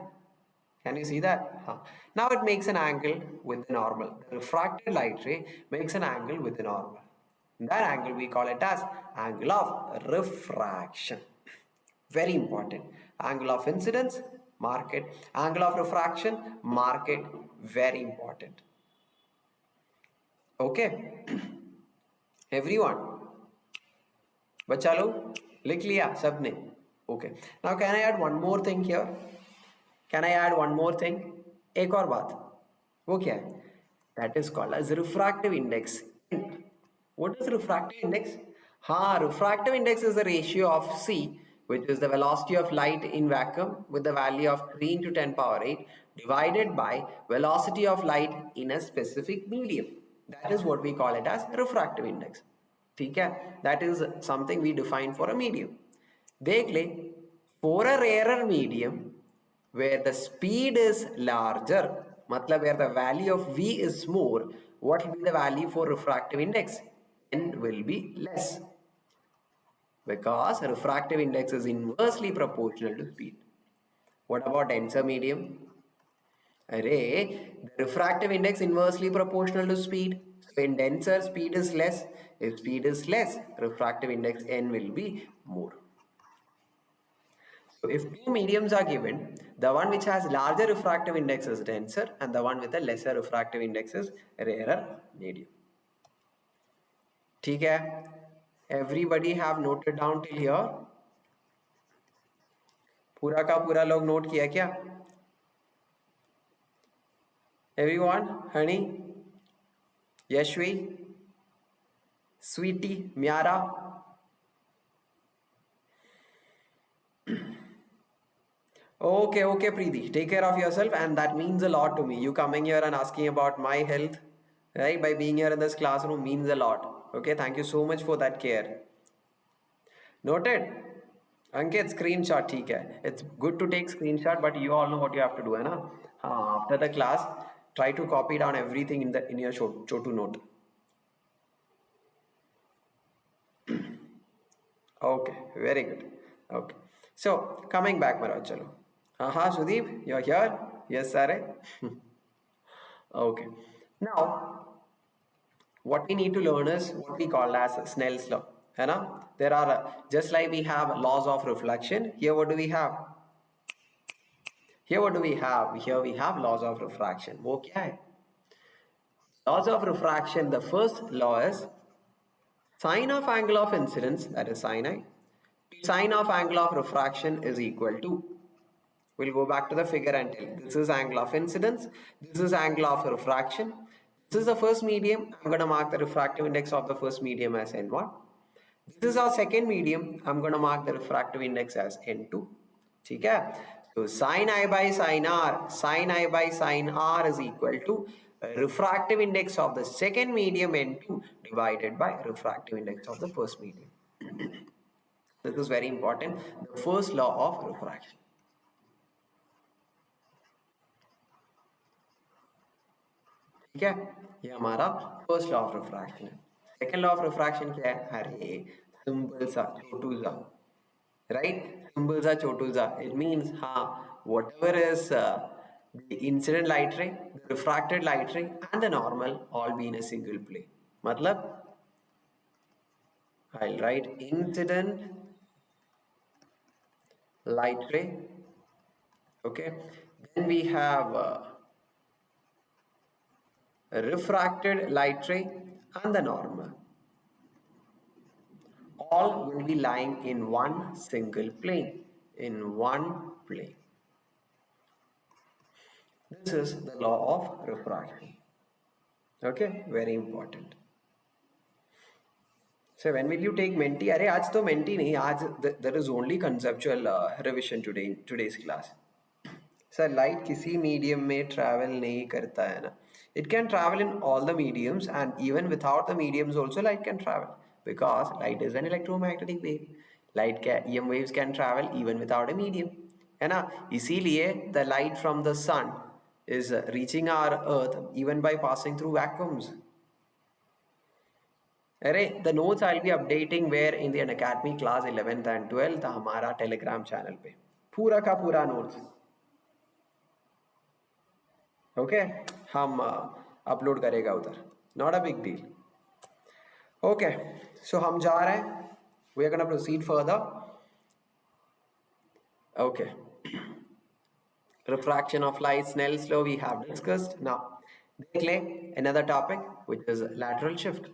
Can you see that? Now it makes an angle with the normal. The refracted light ray makes an angle with the normal. That angle we call it as angle of refraction. Very important. Angle of incidence, mark it. Angle of refraction, mark it. Very important. Okay. Everyone. बच्चा लोग लिख लिया सबने? Okay. Now can I add one more thing here? Can I add one more thing? एक और बात, वो क्या है? That is called as refractive index. What is refractive index? हाँ, refractive index is the ratio of C, which is the velocity of light in vacuum with the value of 3 into 10 power 8 divided by velocity of light in a specific medium. That is what we call it as refractive index. ठीक है? That is something we define for a medium. देख ले, for a rarer medium where the speed is larger, matlab where the value of V is more, what will be the value for refractive index? N will be less, because refractive index is inversely proportional to speed. What about denser medium? Array, the refractive index inversely proportional to speed. So in denser, speed is less. If speed is less, refractive index N will be more. So if two mediums are given, the one which has larger refractive index is denser and the one with a lesser refractive index is rarer medium. ठीक है? Everybody have noted down till here? पूरा का पूरा लोग note किया क्या? Everyone, honey, Yashvi, Sweetie, Myara. Okay, okay, Preeti. Take care of yourself, and that means a lot to me. You coming here and asking about my health, right? By being here in this classroom means a lot. Okay, thank you so much for that care. Noted. Ankit, screenshot, ठीक है. It's good to take screenshot, but you all know what you have to do, है ना? After the class, try to copy down everything in your chotu note. Okay, very good. Okay, so coming back, Maraj, chalo. Sudeep, you're here? Yes, sir. Okay. Now, what we need to learn is what we call as Snell's law. है ना? There are, just like we have laws of reflection, here what do we have? Here what do we have? Here we have laws of refraction. वो क्या है? Laws of refraction, the first law is sine of angle of incidence, that is sin I, sine of angle of refraction is equal to, we'll go back to the figure and tell, this is angle of incidence, this is angle of refraction, this is the first medium, I'm going to mark the refractive index of the first medium as N1. This is our second medium, I'm going to mark the refractive index as N2. ठीक है? So sin I by sin R is equal to refractive index of the second medium N2 divided by refractive index of the first medium. This is very important, the first law of refraction. ठीक है? ये हमारा first law of refraction है. Second law of refraction क्या है? अरे simple सा, छोटू सा, right? Simple सा, छोटू सा. It means whatever is the incident light ray, the refracted light ray and the normal all be in a single plane. मतलब I'll write incident light ray. Okay. Then we have refracted light ray and the normal. All will be lying in one single plane, in one plane. This is the law of refraction. Okay, very important. So when will you take Menti? अरे आज तो Menti नहीं, आज there is only conceptual revision today in today's class. Sir, light किसी medium में travel नहीं करता है ना. It can travel in all the mediums, and even without the mediums also light can travel, because light is an electromagnetic wave. Light EM waves can travel even without a medium, है ना? इसीलिए the light from the sun is reaching our earth even by passing through vacuums. अरे the notes I'll be updating where in the Unacademy class 11th and 12th हमारा Telegram channel पे पूरा का पूरा notes. Okay, हम upload करेगा उधर. Not a big deal. Okay, so हम जा रहे हैं. We are gonna proceed further. Okay. Refraction of light, Snell's law we have discussed. Now, देख ले another topic which is lateral shift.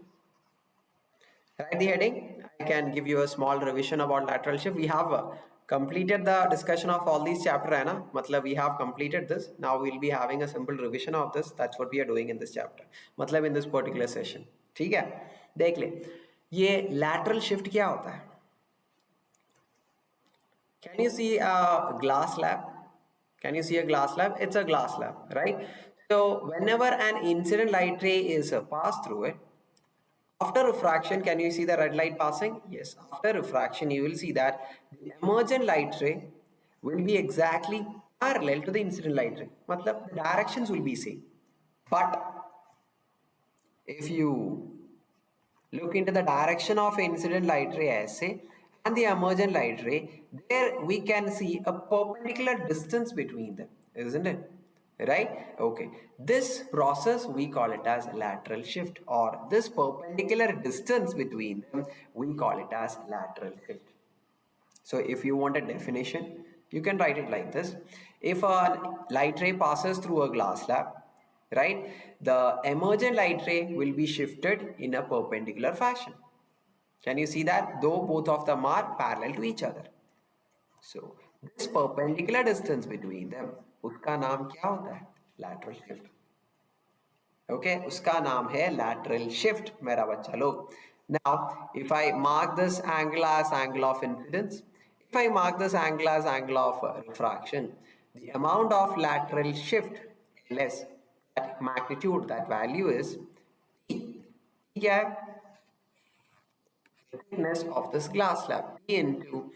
Write the heading. I can give you a small revision about lateral shift. We have completed the discussion of all these chapter, है ना? मतलब we have completed this. Now we'll be having a simple revision of this. That's what we are doing in this chapter. मतलब in this particular session. ठीक है? देख ले. ये lateral shift क्या होता है? Can you see a glass slab? Can you see a glass slab? It's a glass slab, right? So whenever an incident light ray is passed through it, after refraction, can you see the red light passing? Yes. After refraction, you will see that the emergent light ray will be exactly parallel to the incident light ray. Matlab, the directions will be same. But if you look into the direction of incident light ray essay and the emergent light ray, there we can see a perpendicular distance between them, isn't it? Right? Okay. This process we call it as lateral shift, or this perpendicular distance between them we call it as lateral shift. So if you want a definition, you can write it like this. If a light ray passes through a glass slab, right, the emergent light ray will be shifted in a perpendicular fashion. Can you see that? Though both of them are parallel to each other. So this perpendicular distance between them, उसका नाम क्या होता है? Lateral shift. Okay, उसका नाम है lateral shift, मेरा बच्चा लोग. Now, if I mark this angle as angle of incidence, if I mark this angle as angle of refraction, the amount of lateral shift less, that magnitude, that value is T. क्या है? The thickness of this glass slab, T into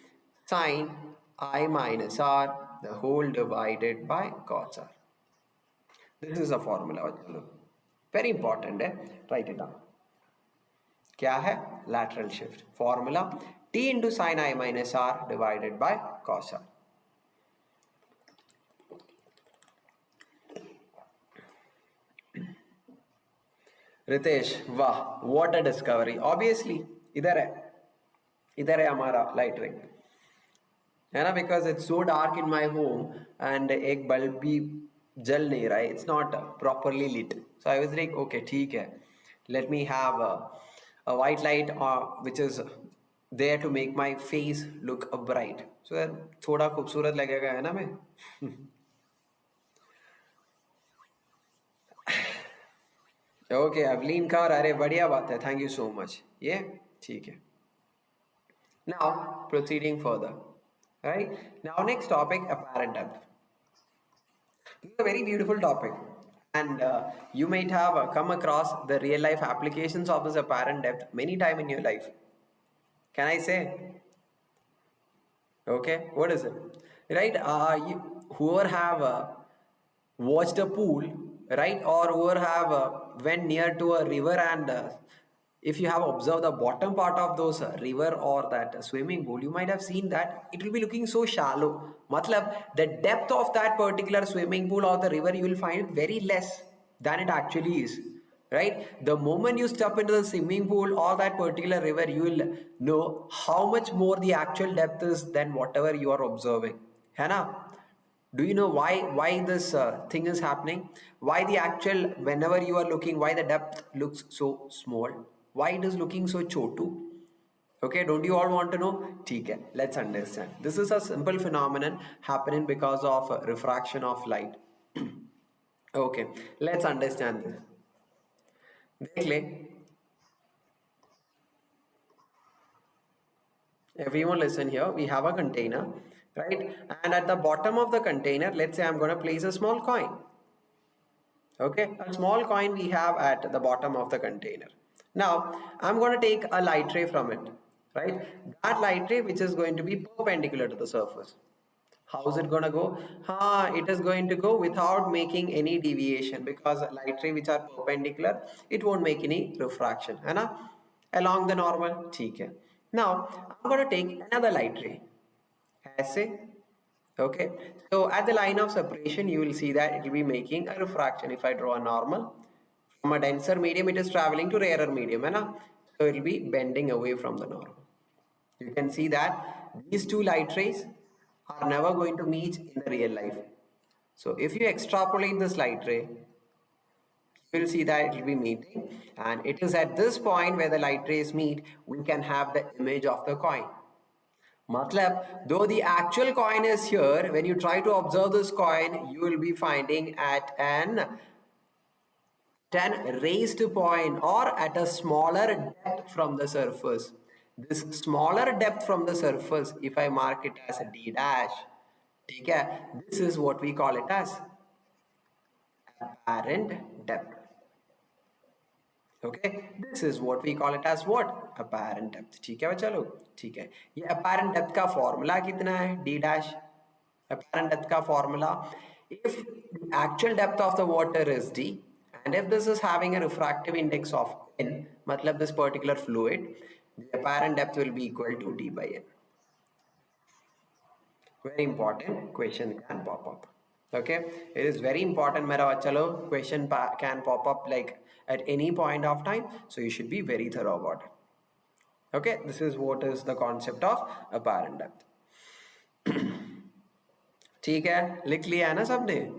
sine I minus R, the whole divided by cos R. This is a formula. Very important, write it down. क्या है? Lateral shift. Formula T into sine I minus R divided by cos R. Ritesh, वाह, what a discovery. Obviously, इधर है हमारा light ring, है ना? Because it's so dark in my home and एक bulb भी जल नहीं रहा है. It's not properly lit. So I was like, okay, ठीक है. Let me have a white light which is there to make my face look bright. So that थोड़ा खूबसूरत लगेगा, है ना मैं? ओके अवलीन कार, अरे बढ़िया बात है, थैंक यू सो मच. ये ठीक है. Now proceeding further, right? Now next topic, apparent depth. This is a very beautiful topic, and you might have come across the real life applications of this apparent depth many times in your life. Can I say? Okay, what is it? Right? Whoever have watched a pool, right, or whoever have went near to a river, and if you have observed the bottom part of those river or that swimming pool, you might have seen that it will be looking so shallow. Matlab, the depth of that particular swimming pool or the river, you will find it very less than it actually is, right? The moment you step into the swimming pool or that particular river, you will know how much more the actual depth is than whatever you are observing, है ना? Do you know why this thing is happening? Why the actual, whenever you are looking, why the depth looks so small? Why it is looking so chotu? Okay, don't you all want to know? ठीक है, let's understand. This is a simple phenomenon happening because of refraction of light. Okay, let's understand this. देख ले. Everyone listen here. We have a container, right? And at the bottom of the container, let's say I'm going to place a small coin. Okay, a small coin we have at the bottom of the container. Now, I'm going to take a light ray from it, right? That light ray which is going to be perpendicular to the surface. How is it going to go? It is going to go without making any deviation, because light ray which are perpendicular, it won't make any refraction, है ना? Along the normal, ठीक है. Now, I'm going to take another light ray. ऐसे, okay? So at the line of separation, you will see that it will be making a refraction. If I draw a normal, from a denser medium, it is traveling to rarer medium, है ना? So it will be bending away from the normal. You can see that these two light rays are never going to meet in the real life. So if you extrapolate this light ray, You will see that it will be meeting, and it is at this point where the light rays meet, we can have the image of the coin. Matlab, though the actual coin is here, when you try to observe this coin, you will be finding at an 10 raised point or at a smaller depth from the surface. This smaller depth from the surface, if I mark it as a D dash, okay, this is what we call it as apparent depth. Okay, this is what we call it as what? Apparent depth. ठीक है बच्चा लोग? ठीक है. ये apparent depth का formula कितना है? D dash. Apparent depth का formula. If the actual depth of the water is D, and if this is having a refractive index of N, मतलब this particular fluid, the apparent depth will be equal to D by N. Very important question can pop up. Okay, it is very important मेरा बच्चा लोग, question can pop up like at any point of time, so you should be very thorough about it. Okay, this is what is the concept of apparent depth. ठीक है, लिख लिया है ना सबने?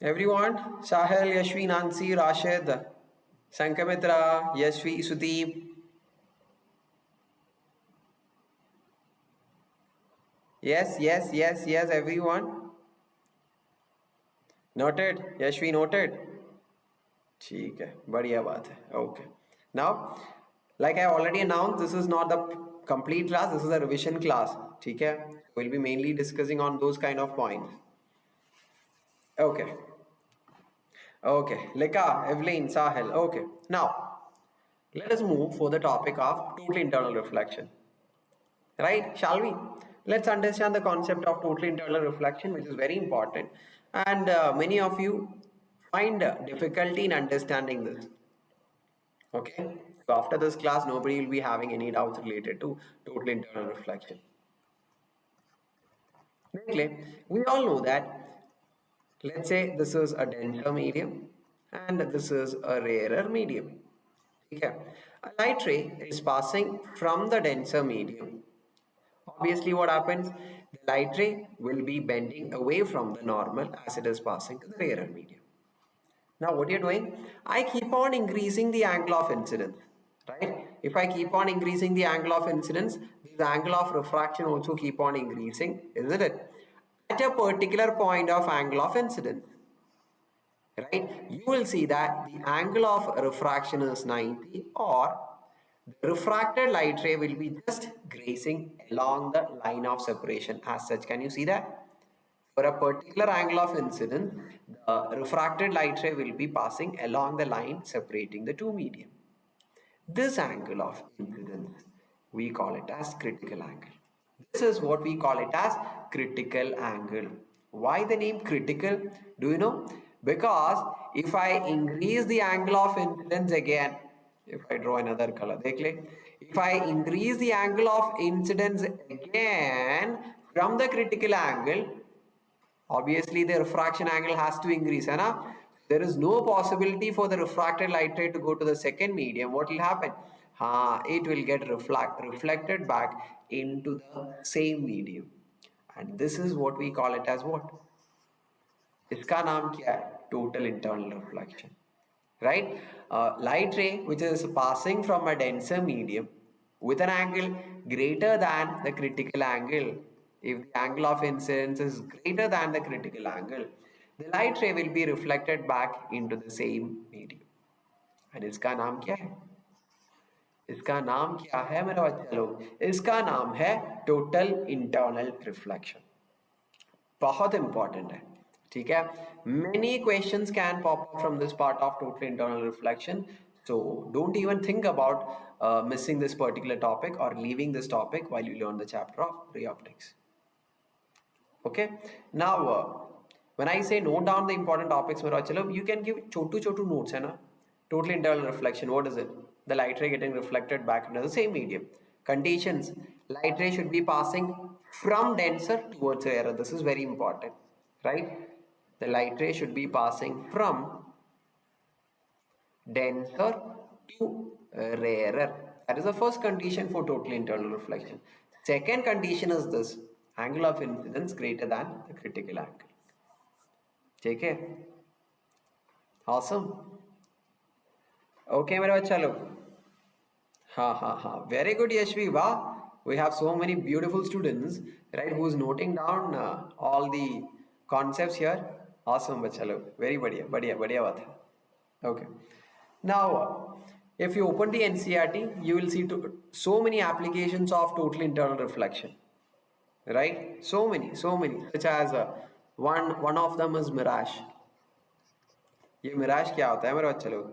Everyone, Sahil, Yashvi, Nancy, Rashid, Sankamitra, Yashvi, Sudeep. Yes, everyone. Noted. Yashvi noted. ठीक है, बढ़िया बात है. Okay. Now, like I already announced, this is not the complete class. This is a revision class. ठीक है. We'll be mainly discussing on those kind of points. Okay. Okay. Lika, Evelyn, Sahil. Okay. Now, let us move for the topic of total internal reflection. Right? Shall we? Let's understand the concept of total internal reflection, which is very important, and many of you find difficulty in understanding this. Okay, so after this class nobody will be having any doubts related to total internal reflection. We all know that, let's say this is a denser medium and this is a rarer medium. Okay, a light ray is passing from the denser medium. Obviously what happens, the light ray will be bending away from the normal as it is passing to the rarer medium. Now what you're doing, I keep on increasing the angle of incidence, right? If I keep on increasing the angle of incidence, this angle of refraction also keep on increasing, isn't it? At a particular point of angle of incidence, right? You will see that the angle of refraction is 90, or the refracted light ray will be just grazing along the line of separation as such. Can you see that? For a particular angle of incidence, the refracted light ray will be passing along the line separating the two medium. This angle of incidence, we call it as critical angle. This is what we call it as critical angle. Why the name critical? Do you know? Because if I increase the angle of incidence again, if I draw another color, if I increase the angle of incidence again from the critical angle, obviously the refraction angle has to increase, है ना? There is no possibility for the refracted light ray to go to the second medium. What will happen? It will get reflected back into the same medium, and this is what we call it as what? इसका नाम क्या है? Total internal reflection. Right? Light ray which is passing from a denser medium with an angle greater than the critical angle. If the angle of incidence is greater than the critical angle, the light ray will be reflected back into the same medium. And इसका नाम क्या है? इसका नाम क्या है मेरे बच्चे लोग? इसका नाम है total internal reflection. बहुत important है. ठीक है? Many questions can pop up from this part of total internal reflection. So don't even think about missing this particular topic or leaving this topic while you learn the chapter of ray optics. Okay, now when I say note down the important topics, you can give chotu notes, hai na? Total internal reflection, what is it? The light ray getting reflected back into the same medium. Conditions, light ray should be passing from denser towards rarer. This is very important, right? The light ray should be passing from denser to rarer. That is the first condition for total internal reflection. Second condition is this: angle of incidence greater than the critical angle. ठीक है, awesome. Okay मेरे बच्चा लोग, हाँ, very good Yashvi, wow, we have so many beautiful students, right, who's noting down all the concepts here. Awesome बच्चा लोग, very बढ़िया बात है. Okay, now if you open the NCERT, you will see so many applications of total internal reflection, right, so many, such as one of them is mirage. ये मिराज क्या होता है मेरे बच्चे लोग,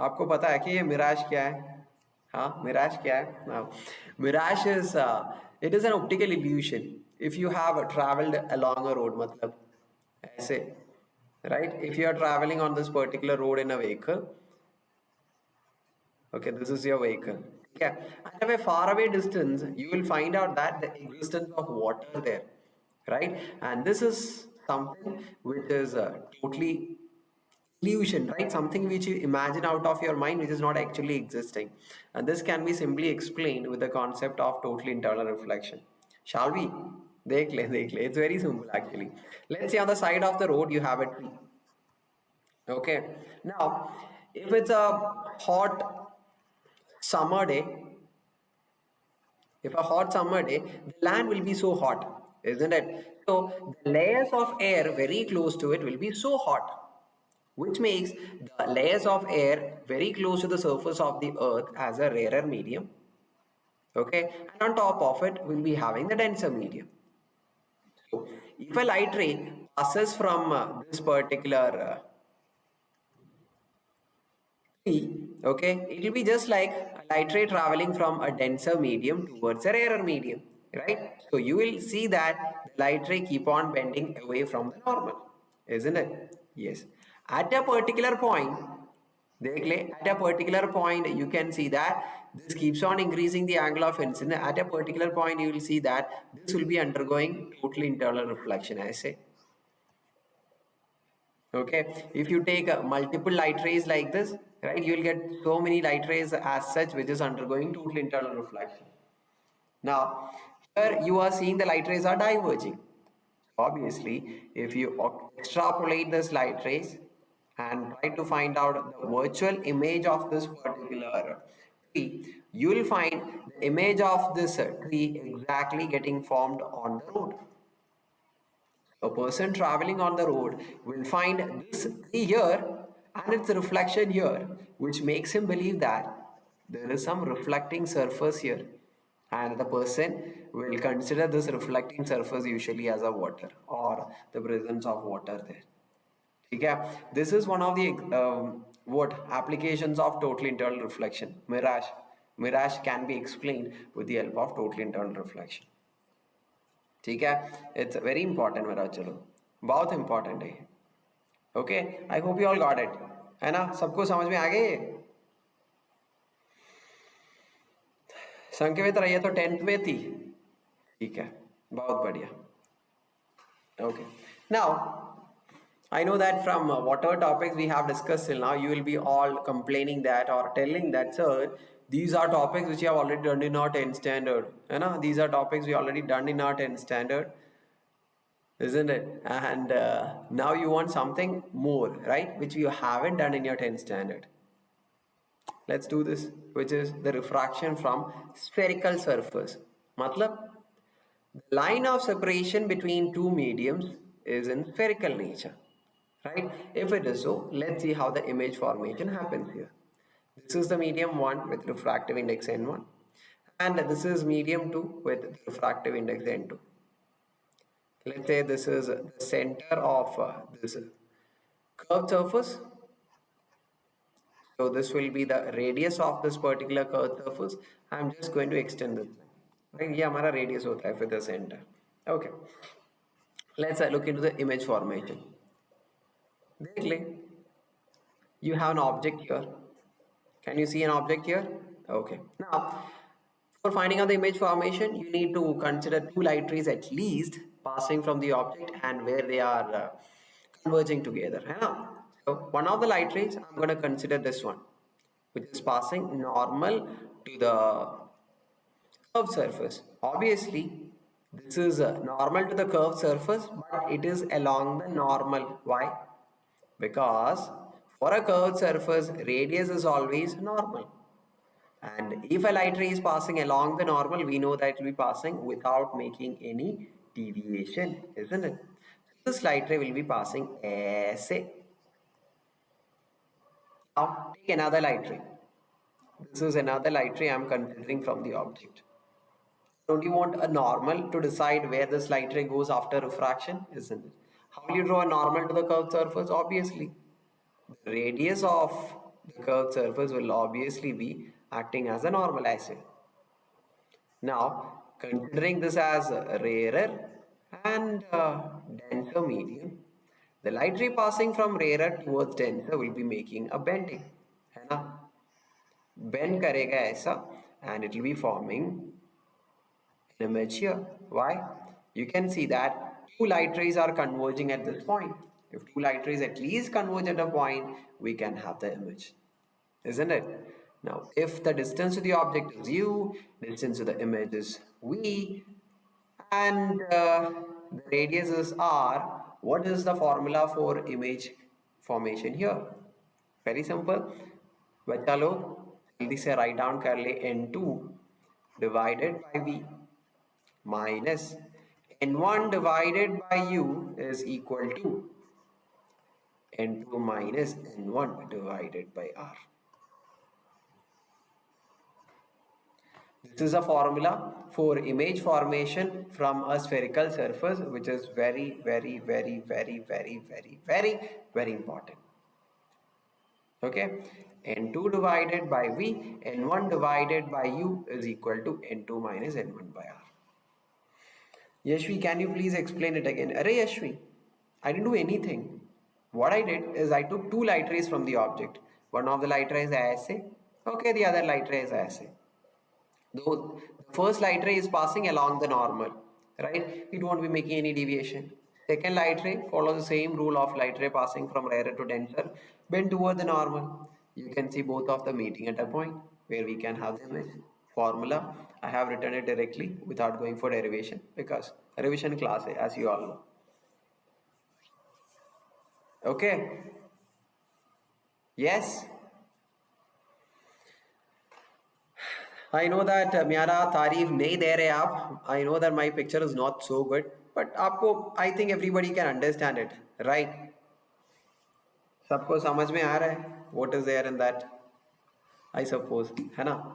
आपको पता है कि ये मिराज क्या है? हाँ, मिराज क्या है? हाँ, mirage is it is an optical illusion if you have travelled along a road, मतलब ऐसे, right, if you are travelling on this particular road in a vehicle, okay, this is your vehicle, okay, and at a far away distance you will find out that the existence of water there, right, and this is something which is totally illusion, right, something which you imagine out of your mind which is not actually existing, and this can be simply explained with the concept of total internal reflection. Shall we देख ले, it's very simple actually. Let's say on the side of the road you have a tree, okay, now if it's a hot summer day, if a hot summer day, the land will be so hot, isn't it? So the layers of air very close to it will be so hot, which makes the layers of air very close to the surface of the earth as a rarer medium, okay, and on top of it we'll be having the denser medium. So if a light ray passes from this particular okay, it will be just like a light ray traveling from a denser medium towards a rarer medium, right? So you will see that the light ray keep on bending away from the normal, isn't it? Yes. At a particular point, at a particular point you can see that this keeps on increasing the angle of incidence. At a particular point you will see that this will be undergoing total internal reflection, I say. Okay, if you take multiple light rays like this, right, you will get so many light rays as such which is undergoing total internal reflection. Now here you are seeing the light rays are diverging. Obviously if you extrapolate this light rays and try to find out the virtual image of this particular tree, you will find the image of this tree exactly getting formed on the road. A person traveling on the road will find this tree here and its reflection here, which makes him believe that there is some reflecting surface here, and the person will consider this reflecting surface usually as a water or the presence of water there. Okay? This is one of the applications of total internal reflection, mirage. Mirage can be explained with the help of total internal reflection. ठीक है, it's very important मेरा, चलो बहुत important है. Okay, I hope you all got it, है ना, सबको समझ में आ गए. संकेत रही है तो 10th में थी, ठीक है, बहुत बढ़िया. Okay, now I know that from whatever topics we have discussed till now, you will be all complaining that or telling that, sir, these are topics which you have already done in our 10th standard. You know, these are topics we already done in our 10th standard, isn't it? And now you want something more, right? Which you haven't done in your 10th standard. Let's do this, which is the refraction from spherical surface. Matlab, the line of separation between two mediums is in spherical nature. Right? If it is so, let's see how the image formation happens here. This is the medium 1 with refractive index n1, and this is medium 2 with refractive index n2. Let's say this is the center of this curved surface. So this will be the radius of this particular curved surface. I'm just going to extend this. Right? Yeah, हमारा radius होता है for the center. Okay. Let's look into the image formation. You have an object here. Can you see an object here? Okay. Now, for finding out the image formation, you need to consider two light rays at least passing from the object and where they are converging together. So, one of the light rays, I'm going to consider this one, which is passing normal to the curved surface. Obviously, This is normal to the curved surface, but it is along the normal. Why? Because for a curved surface, radius is always normal. And if a light ray is passing along the normal, we know that it will be passing without making any deviation, isn't it? So this light ray will be passing as a. Now take another light ray. This is another light ray I am considering from the object. Don't you want a normal to decide where this light ray goes after refraction, isn't it? How will you draw a normal to the curved surface? Obviously, the radius of the curved surface will obviously be acting as a normal, I say. Now, considering this as a rarer and denser medium, the light ray passing from rarer towards denser will be making a bending, है ना? Bend करेगा ऐसा and it will be forming an image here. Why? You can see that two light rays are converging at this point. If two light rays at least converge at a point, we can have the image, isn't it? Now, if the distance to the object is u, distance to the image is v, and the radius is r, what is the formula for image formation here? Very simple. बच्चा लोग जल्दी से write down कर ले n2 divided by v minus n1 divided by u is equal to n2 minus n1 divided by r. This is a formula for image formation from a spherical surface, which is very, very, very, very, very, very, very, very important. Okay, n2 divided by v, n1 divided by u is equal to n2 minus n1 by r. Yashvi, can you please explain it again? Array Yashvi, I didn't do anything. What I did is I took two light rays from the object. One of the light rays ऐसे, okay, the other light ray is ऐसे. Though the first light ray is passing along the normal, right? It won't be making any deviation. Second light ray follows the same rule of light ray passing from rarer to denser, bend toward the normal. You can see both of them meeting at a point where we can have the image. Formula, I have written it directly without going for derivation because revision class hai, as you all know. Okay? Yes? I know that मेरा तारीफ नहीं दे रहे आप. I know that my picture is not so good, but आपको I think everybody can understand it, right? सबको समझ में आ रहा है what is there in that, I suppose, है ना?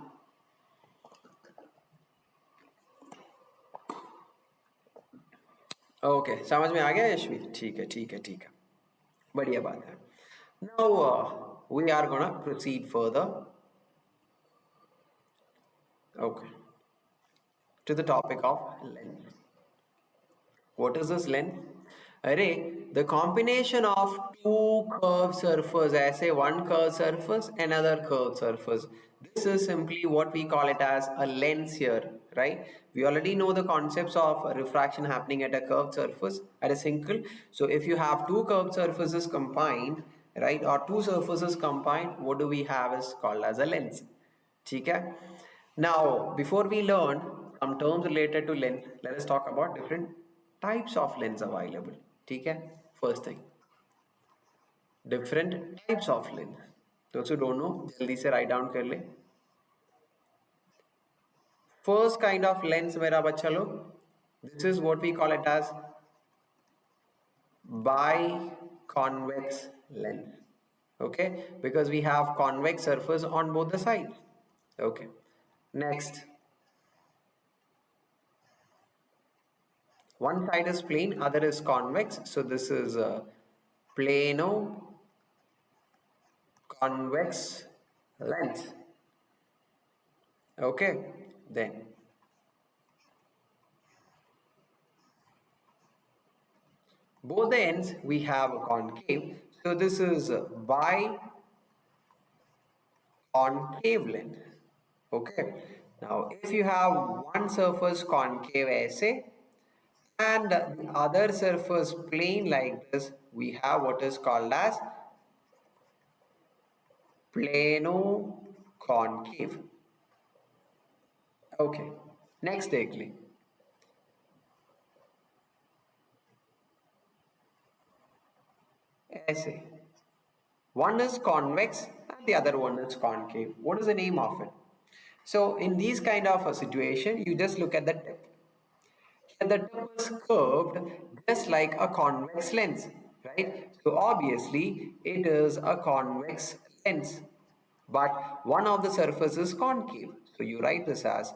Okay, समझ में आ गया यशवी? ठीक है, ठीक है, ठीक है, बढ़िया बात है. Now we are gonna proceed further. Okay, to the topic of lens. What is this lens? Array, the combination of two curved surfaces, I say one curved surface, another curved surface. This is simply what we call it as a lens here, right? We already know the concepts of refraction happening at a curved surface, at a single. So if you have two curved surfaces combined, right, or two surfaces combined, what do we have is called as a lens. Okay? Now, before we learn some terms related to lens, let us talk about different types of lens available. Okay? First thing, different types of lens. Those who don't know, जल्दी से write down कर ले. First kind of lens मेरा बच्चा लोग, this is what we call it as biconvex lens. Okay, because we have convex surface on both the sides. Okay, next, one side is plane, other is convex, so this is Plano convex lens. Okay, then both the ends we have concave, so this is concave lens. Okay, now if you have one surface concave ऐसे and the other surface plane like this, we have what is called as plano concave. Okay, next देख लें. ऐसे. One is convex and the other one is concave. What is the name of it? So in these kind of a situation, you just look at the tip. Here the tip is curved just like a convex lens, right? So obviously it is a convex lens, but one of the surface is concave. So you write this as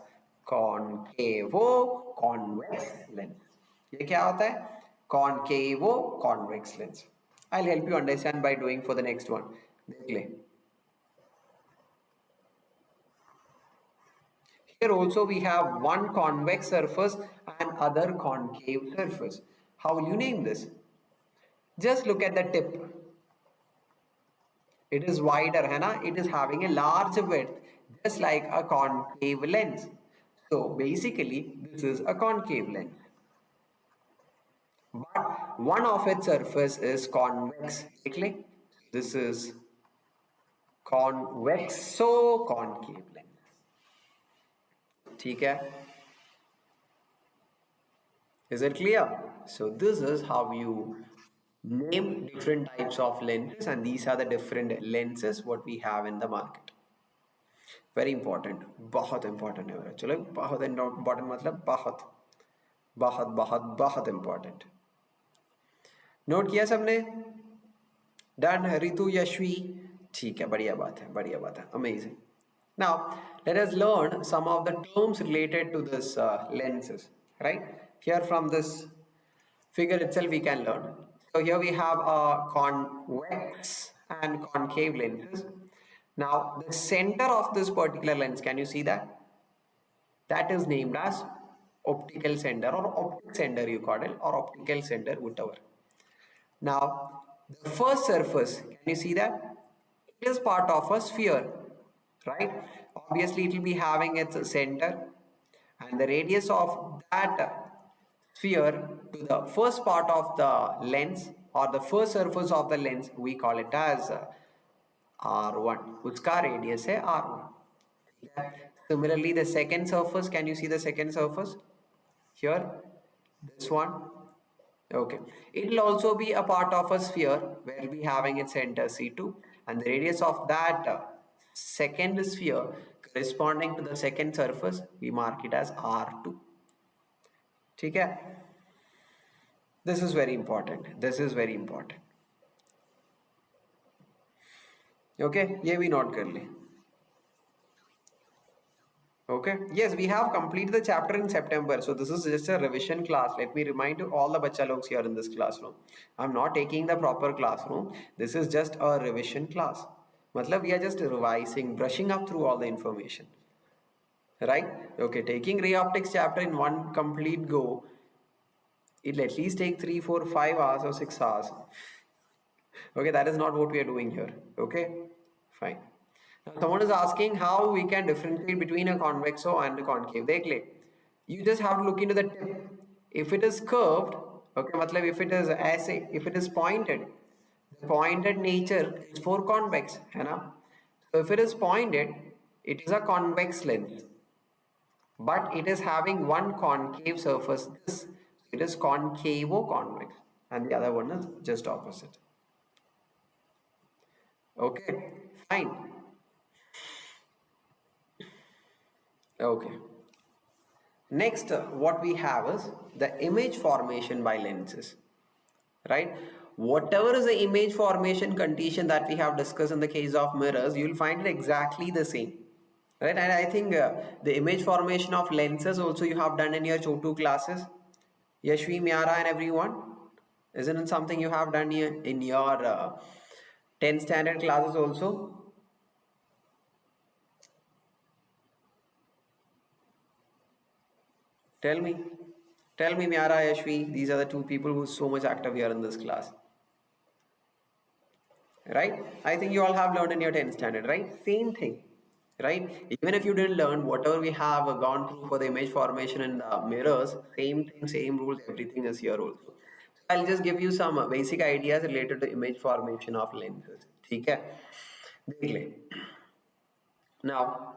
concavo convex lens. ये क्या होता है? Concavo convex lens. I'll help you understand by doing for the next one. देख ले. Here also we have one convex surface and other concave surface. How will you name this? Just look at the tip. It is wider, है ना? It is having a large width, just like a concave lens. So basically, this is a concave lens. But one of its surface is convex. This is convexo-concave lens. ठीक है? Is it clear? So this is how you name different types of lenses, and these are the different lenses what we have in the market. Very important, बहुत important है मेरा. चलो बहुत important मतलब बहुत बहुत बहुत बहुत important. नोट किया सबने? डन. रितु, यशवी, ठीक है, बढ़िया बात है, बढ़िया बात है, amazing. Now let us learn some of the terms related to this lenses, right? Here from this figure itself we can learn. So here we have convex and concave lenses. Now the center of this particular lens, can you see that? That is named as optical center or optic center you call it, or optical center, whatever. Now the first surface, can you see that? It is part of a sphere, right? Obviously it will be having its center, and the radius of that sphere to the first part of the lens or the first surface of the lens, we call it as R1. Uska radius hai R1. Similarly, the second surface, can you see the second surface? Here, this one. Okay. It will also be a part of a sphere where it will be having its center C2, and the radius of that second sphere corresponding to the second surface, we mark it as R2. ठीक है? This is very important. This is very important. Okay, ये भी note कर ले. Okay, yes, we have completed the chapter in September, so this is just a revision class. Let me remind you all the bacha logs here in this classroom. I'm not taking the proper classroom. This is just a revision class. मतलब we are just revising, brushing up through all the information. Right? Okay, taking ray optics chapter in one complete go, it'll at least take 3, 4, 5 hours or 6 hours. Okay, that is not what we are doing here. Okay, fine. Now someone is asking how we can differentiate between a convexo and a concave. Dekh, you just have to look into the tip. If it is curved, okay, matlab if it is ऐसे, if it is pointed, the pointed nature is for convex, है ना? So if it is pointed, it is a convex lens, but it is having one concave surface. This, it is concavo-convex, and the other one is just opposite. Okay, fine. Okay. Next, what we have is the image formation by lenses, right? Whatever is the image formation condition that we have discussed in the case of mirrors, you will find it exactly the same, right? And I think the image formation of lenses also you have done in your Chotu classes. Yashvi, Miara, and everyone, isn't it something you have done here in your 10th standard classes also? Tell me, Miara, Yashvi, these are the two people who are so much active here in this class. Right? I think you all have learned in your 10th standard, right? Same thing, right? Even if you didn't learn, whatever we have gone through for the image formation and mirrors, same thing, same rules, everything is here also. So I'll just give you some basic ideas related to image formation of lenses. Okay? Now,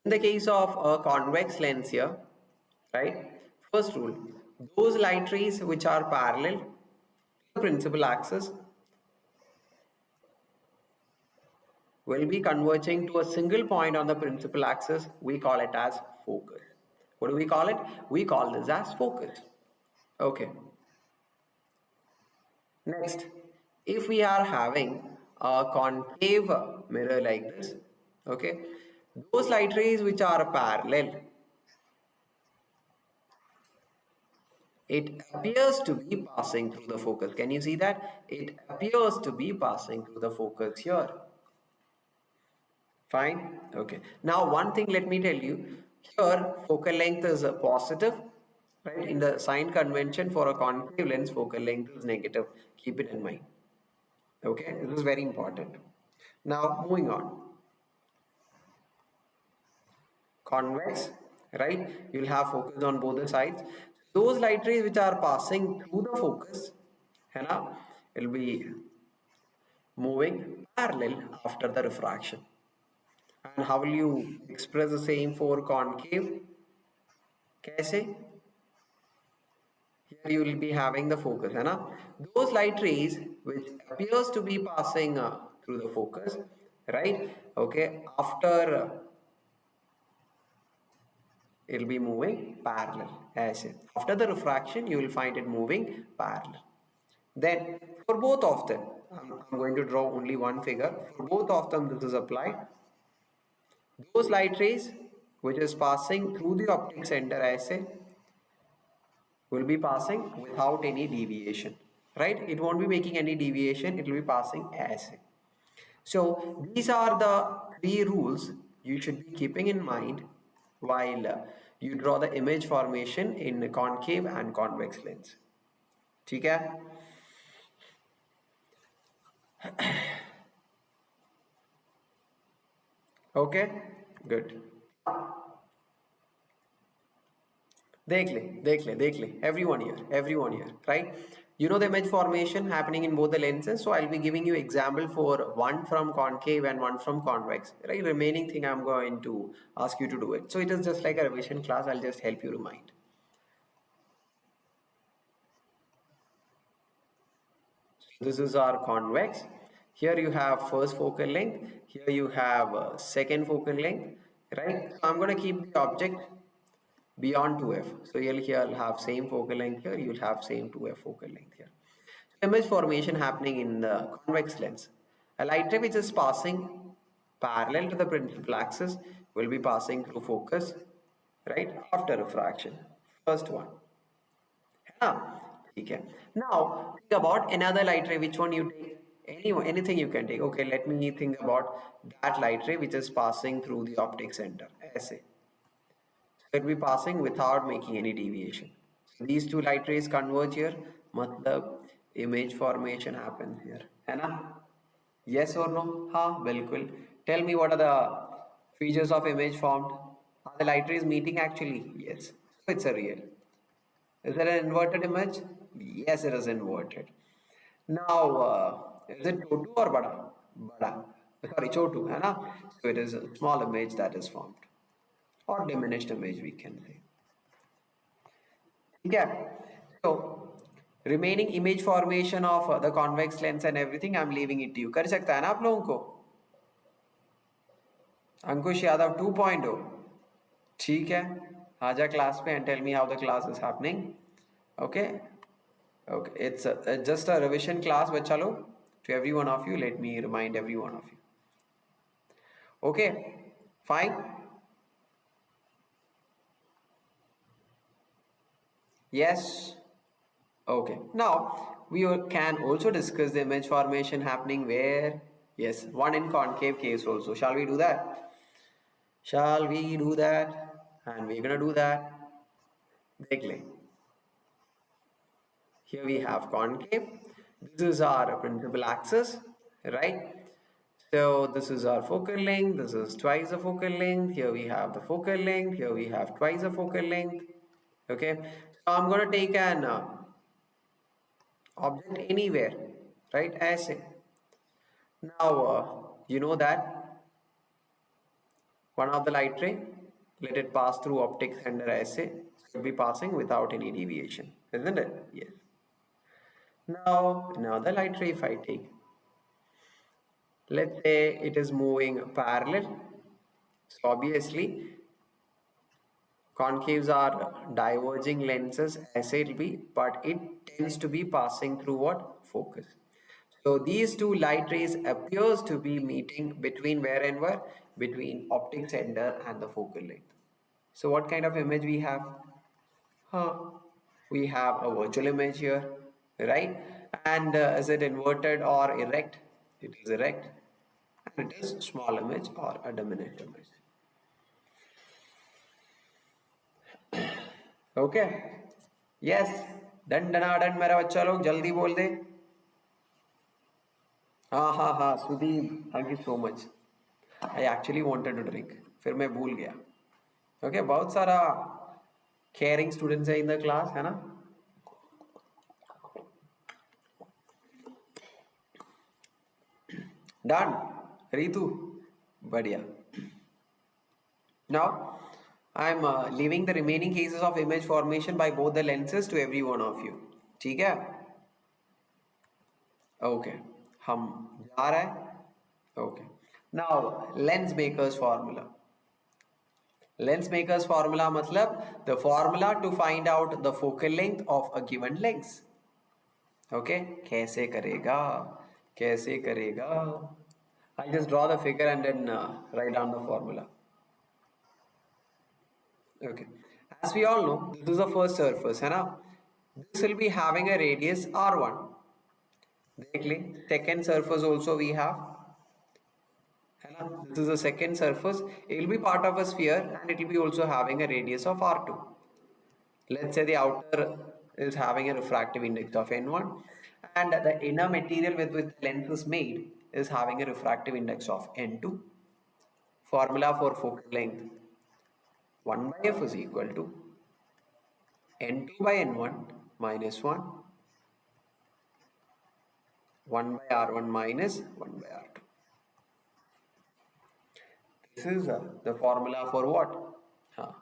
in the case of a convex lens here, right? First rule, those light rays which are parallel, the principal axis will be converging to a single point on the principal axis. We call it as focus. What do we call it? We call this as focus. Okay. Next, if we are having a concave mirror like this, okay, those light rays which are parallel, it appears to be passing through the focus. Can you see that? It appears to be passing through the focus here. Fine. Okay. Now, one thing let me tell you. Here, focal length is a positive, right? In the sign convention for a concave lens, focal length is negative. Keep it in mind. Okay. This is very important. Now, moving on. Convex, right? You'll have focus on both the sides. Those light rays which are passing through the focus, will be moving parallel after the refraction. And how will you express the same for concave? Kaise? Here you will be having the focus, those light rays which appears to be passing through the focus, right? Okay, after it will be moving parallel. As in, after the refraction, you will find it moving parallel. Then for both of them, I'm going to draw only one figure. For both of them, this is applied. Those light rays which is passing through the optic center as a will be passing without any deviation, right? It won't be making any deviation, it will be passing as a. So these are the three rules you should be keeping in mind while you draw the image formation in concave and convex lens. ठीक है? Okay, good. देख ले everyone here, right? You know the image formation happening in both the lenses, so I'll be giving you example for one from concave and one from convex, right? Remaining thing I'm going to ask you to do it. So it is just like a revision class. I'll just help you remind. This is our convex. Here you have first focal length. Here you have second focal length, right? So I'm going to keep the object beyond 2f. So you'll have same focal length here. You'll have same 2f focal length here. So image formation happening in the convex lens. A light ray which is passing parallel to the principal axis will be passing through focus, right? After refraction. First one. Okay. Now think about another light ray. Which one you take? Anything you can take. Okay, let me think about that light ray which is passing through the optic center. SA. So it will be passing without making any deviation. So these two light rays converge here. Matlab image formation happens here. है ना? Yes or no? हाँ, बिल्कुल. Tell me what are the features of image formed? Are the light rays meeting actually? Yes. So it's a real. Is it an inverted image? Yes, it is inverted. Now, is it chotu or bada? Bada. Sorry, chotu, है ना? So it is a small image that is formed, or diminished image we can say. Okay. So remaining image formation of the convex lens and everything, I'm leaving it to you. कर सकता है ना आप लोगों को? अंकुश यादव 2.0. ठीक है. आजा class पे and tell me how the class is happening. Okay. Okay. It's just a revision class, बच्चा लोग. To every one of you, let me remind every one of you. Okay. Fine. Yes. Okay. Now we can also discuss the image formation happening where? Yes, one in concave case also. Shall we do that? Shall we do that? And we're gonna do that. देख ले. Here we have concave. This is our principal axis, right? So this is our focal length. This is twice the focal length. Here we have the focal length. Here we have twice the focal length. Okay. So I'm gonna take an object anywhere, right? As now you know that one of the light ray, let it pass through optic center as should be passing without any deviation, isn't it? Yes. Now, another light ray if I take, let's say it is moving parallel. So obviously, concaves are diverging lenses as it be, but it tends to be passing through what? Focus. So these two light rays appears to be meeting between where and where? Between optic center and the focal length. So what kind of image we have? Huh. We have a virtual image here, right? And is it inverted or erect? It is erect. And it is small image or a diminished image. Okay yes done डनाडन मेरा बच्चा लोग जल्दी बोल दे हाँ हाँ हाँ Sudeep thank you so much I actually wanted to drink फिर मैं भूल गया ओके बहुत सारा केयरिंग स्टूडेंट्स है इन द क्लास है ना डन रितु बढ़िया now I'm leaving the remaining cases of image formation by both the lenses to every one of you. ठीक है? Okay. हम जा रहे हैं? Okay. Now lens maker's formula. Lens maker's formula मतलब the formula to find out the focal length of a given lens. Okay? कैसे करेगा? कैसे करेगा? I'll just draw the figure and then write down the formula. Okay, as we all know, this is the first surface, है ना? This will be having a radius r1. देख ले, second surface also we have, है ना? This is the second surface. It will be part of a sphere and it will be also having a radius of r2. Let's say the outer is having a refractive index of n1 and the inner material with which the lens is made is having a refractive index of n2. Formula for focal length 1 by f is equal to n2 by n1 minus 1 1 by r1 minus 1 by r2. This is the formula for what?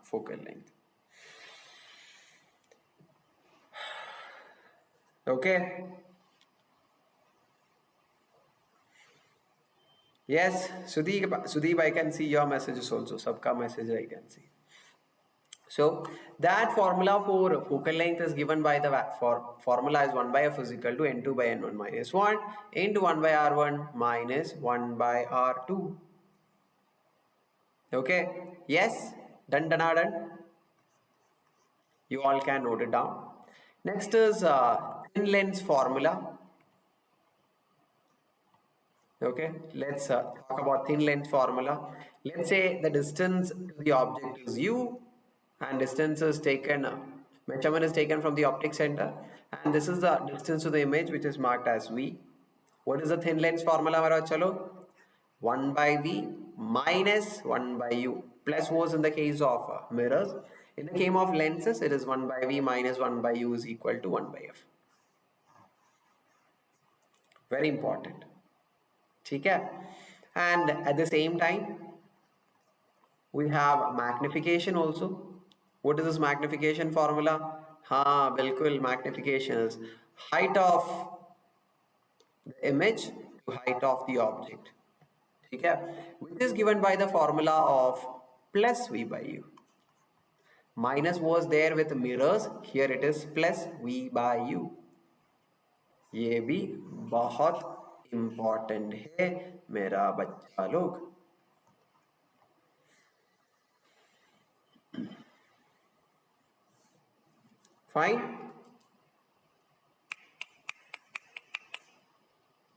Focal length. Okay. Yes, Sudeep, I can see your messages also. Sabka message I can see. So that formula for focal length is given by the formula is 1 by f is equal to n2 by n1 minus 1 into 1 by r1 minus 1 by r2. Okay, yes, done. You all can note it down. Next is thin lens formula. Okay, let's talk about thin lens formula. Let's say the distance to the object is u and distance is taken, measurement is taken from the optic center and this is the distance to the image which is marked as v. What is the thin lens formula mera chalo? 1 by v minus 1 by u plus was in the case of mirrors. In the case of lenses it is 1 by v minus 1 by u is equal to 1 by f. Very important. ठीक है? And at the same time we have magnification also. What is this magnification formula? हाँ बिल्कुल, magnification is height of the image to height of the object. ठीक है? Which is given by the formula of plus v by u. Minus was there with mirrors, here it is plus v by u. ये भी बहुत important है मेरा बच्चा लोग. Fine.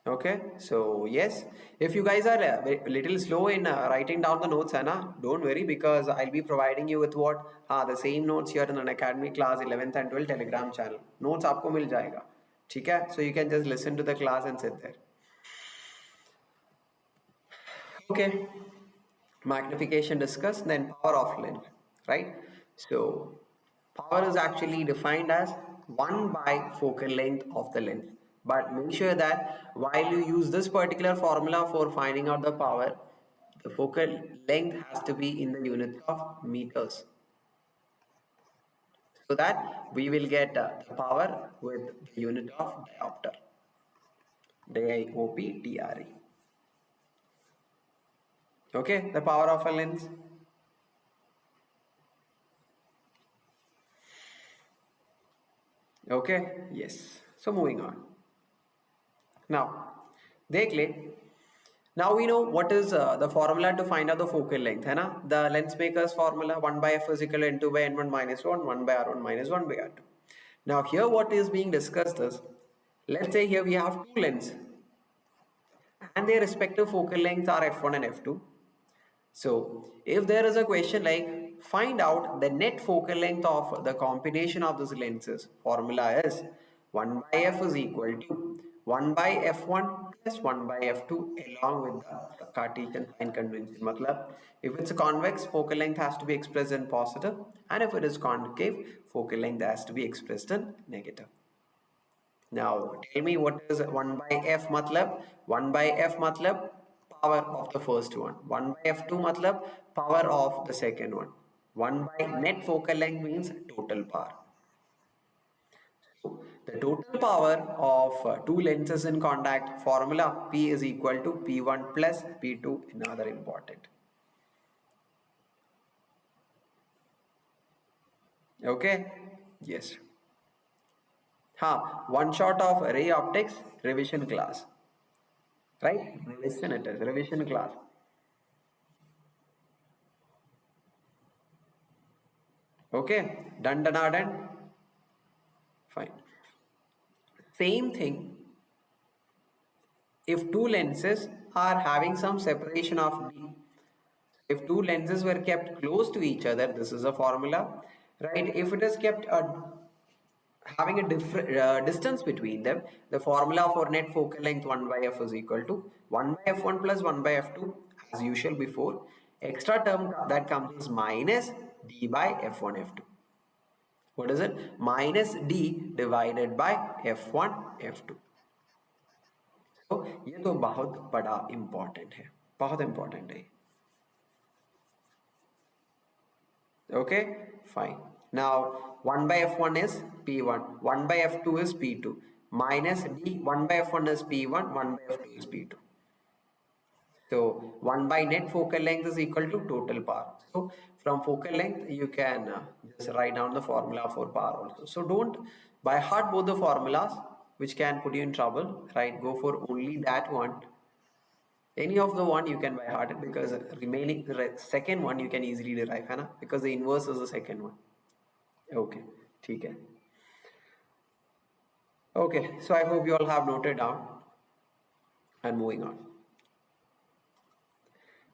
Okay, so yes, if you guys are a little slow in writing down the notes, Anna, don't worry because I'll be providing you with what? The same notes here in Unacademy Class 11th and 12th Telegram channel. Notes आपको मिल जाएगा, ठीक है? So you can just listen to the class and sit there. Okay, magnification discussed, then power of lens, right? So power is actually defined as 1 by focal length of the lens. But make sure that while you use this particular formula for finding out the power, the focal length has to be in the units of meters. so that we will get the power with the unit of diopter, dioptre. Okay, the power of a lens. Okay, yes. So moving on. Now, now we know what is the formula to find out the focal length. है ना? The lens maker's formula 1 by f is equal to n2 by n1 minus 1, 1 by r1 minus 1 by r2. Now here what is being discussed is, let's say here we have two lenses and their respective focal lengths are f1 and f2. So if there is a question like find out the net focal length of the combination of these lenses, formula is 1 by f is equal to 1 by f1 plus 1 by f2 along with the Cartesian sign convention. Matlab, if it's a convex, focal length has to be expressed in positive, and if it is concave, focal length has to be expressed in negative. Now tell me what is 1 by f matlab? 1 by f matlab power of the first one. 1 by f2 matlab power of the second one. 1 by net focal length means total power. So the total power of two lenses in contact, formula P is equal to P1 plus P2. Another important. Okay, yes. One shot of ray optics, revision class. Right? Revision it is, revision class. Okay, done. Fine. Same thing. If two lenses are having some separation of D, if two lenses were kept close to each other, this is a formula, right? If it is kept having a different distance between them, the formula for net focal length 1 by f is equal to 1 by f1 plus 1 by f2 as usual before. Extra term that comes is minus d by f1 f2. What is it? Minus d divided by f1 f2. तो ये तो बहुत बड़ा important है, बहुत important है. Okay, fine. Now 1 by f1 is p1, 1 by f2 is p2, minus d 1 by f1 is p1, 1 by f2 is p2. So 1 by net focal length is equal to total power. So from focal length you can just write down the formula for power also. So don't by heart both the formulas, which can put you in trouble, right? Go for only that one. Any of the one you can by heart it, because remaining the second one you can easily derive, है ना? Because the inverse is the second one. Okay, ठीक है. Okay, so I hope you all have noted down and moving on.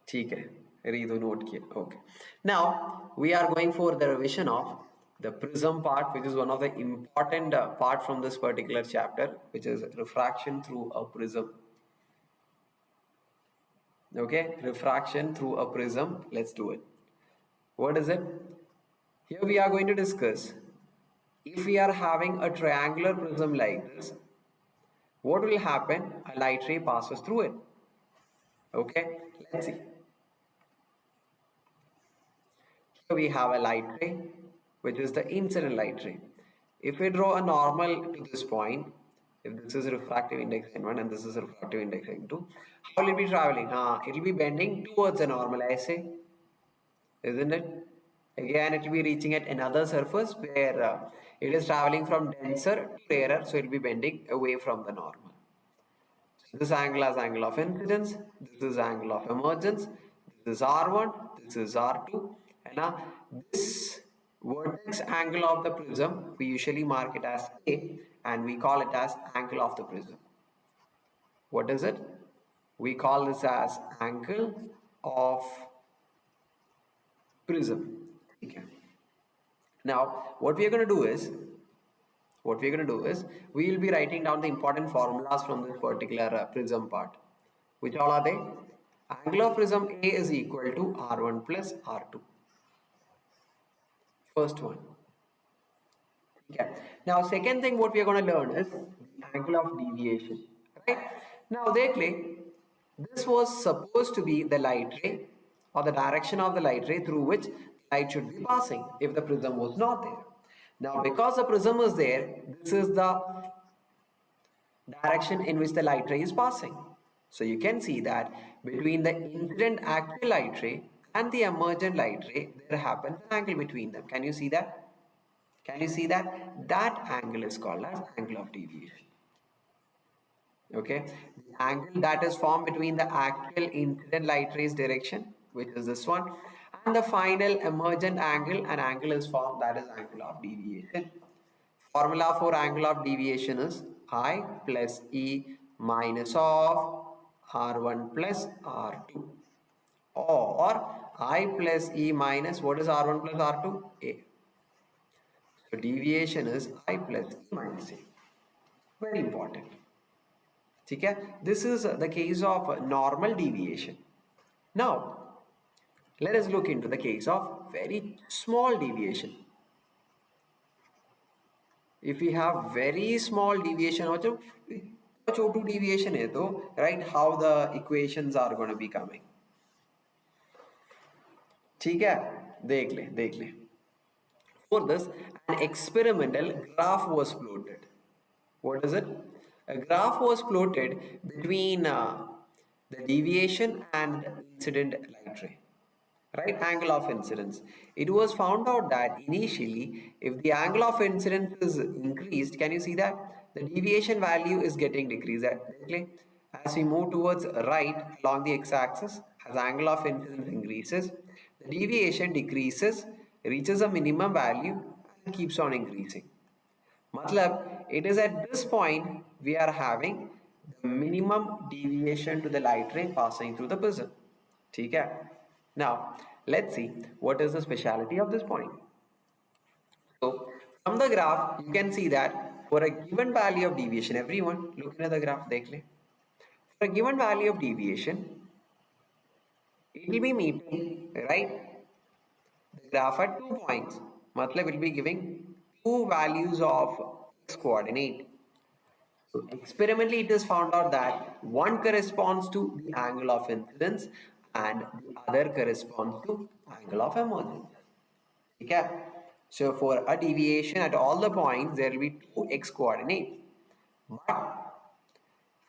ठीक है, read the note किया. Okay. Now we are going for the revision of the prism part, which is one of the important part from this particular chapter, which is refraction through a prism. Okay, refraction through a prism. Let's do it. What is it? Here we are going to discuss, if we are having a triangular prism like this, what will happen? A light ray passes through it. Okay, let's see. Here we have a light ray, which is the incident light ray. If we draw a normal to this point, if this is refractive index n1 and this is refractive index n2, how will it be traveling? It will be bending towards the normal, I say, isn't it? Again, it will be reaching at another surface where it is traveling from denser to rarer, so it will be bending away from the normal. So this angle is angle of incidence, this is angle of emergence, this is R1, this is R2, and now this vertex angle of the prism, we usually mark it as A and we call it as angle of the prism. What is it? We call this as angle of prism. Okay. Now what we are going to do is, we will be writing down the important formulas from this particular prism part. Which all are they? Angle of prism A is equal to R1 plus R2. First one. Okay. Now second thing what we are going to learn is the angle of deviation. Right? Now this was supposed to be the light ray or the direction of the light ray through which light should be passing if the prism was not there. Now because the prism is there, this is the direction in which the light ray is passing. So you can see that between the incident actual light ray and the emergent light ray, there happens an angle between them. Can you see that? Can you see that? That angle is called as angle of deviation. Okay, the angle that is formed between the actual incident light rays direction, which is this one, and the final emergent angle, an angle is formed, that is angle of deviation. Formula for angle of deviation is I plus E minus of R1 plus R2, or I plus E minus, what is R1 plus R2? A. So deviation is I plus E minus A. Very important. Okay? This is the case of normal deviation. Now, let us look into the case of very small deviation. If we have very small deviation, also Chhotu deviation है तो, right, how the equations are going to be coming. ठीक है, देख ले. For this, an experimental graph was plotted. What is it? A graph was plotted between the deviation and the incident light ray. Right, angle of incidence. It was found out that initially, if the angle of incidence is increased, can you see that? The deviation value is getting decreased. As we move towards right along the x-axis, as angle of incidence increases, the deviation decreases, reaches a minimum value and keeps on increasing. Matlab, it is at this point we are having the minimum deviation to the light ray passing through the prism. Okay? Now, let's see what is the speciality of this point. So, from the graph, you can see that for a given value of deviation, everyone look at the graph, dekh le. For a given value of deviation, it will be meeting, right, the graph at 2 points. Matlab, it will be giving two values of x coordinate. So experimentally it is found out that one corresponds to the angle of incidence and the other corresponds to angle of emergence. Okay? So for a deviation at all the points there will be two x coordinates. But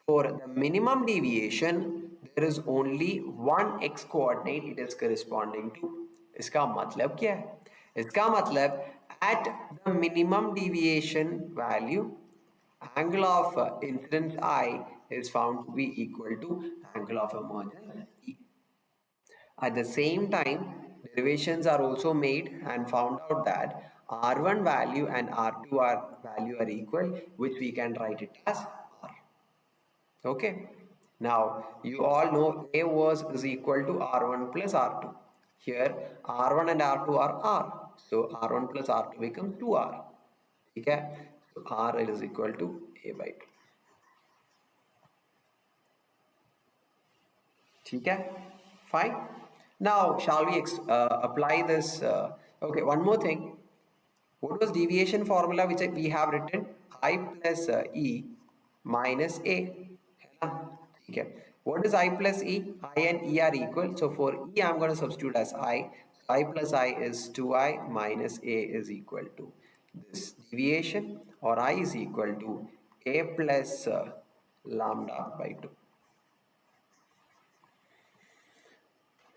for the minimum deviation there is only one x coordinate it is corresponding to. इसका मतलब क्या है? इसका मतलब at the minimum deviation value, angle of incidence I is found to be equal to angle of emergence E. At the same time, derivations are also made and found out that R1 value and R2 value are equal, which we can write it as R. Okay. Now, you all know A was is equal to R1 plus R2. Here, R1 and R2 are R. So, R1 plus R2 becomes 2R. Okay. So, R is equal to A by 2. Okay. Fine. Now, shall we apply this? Okay, one more thing. What was deviation formula which we have written? I plus E minus A. Okay. What is I plus E? I and E are equal. So for E, I'm going to substitute as I. So I plus I is 2I minus A is equal to this deviation, or I is equal to A plus lambda by 2.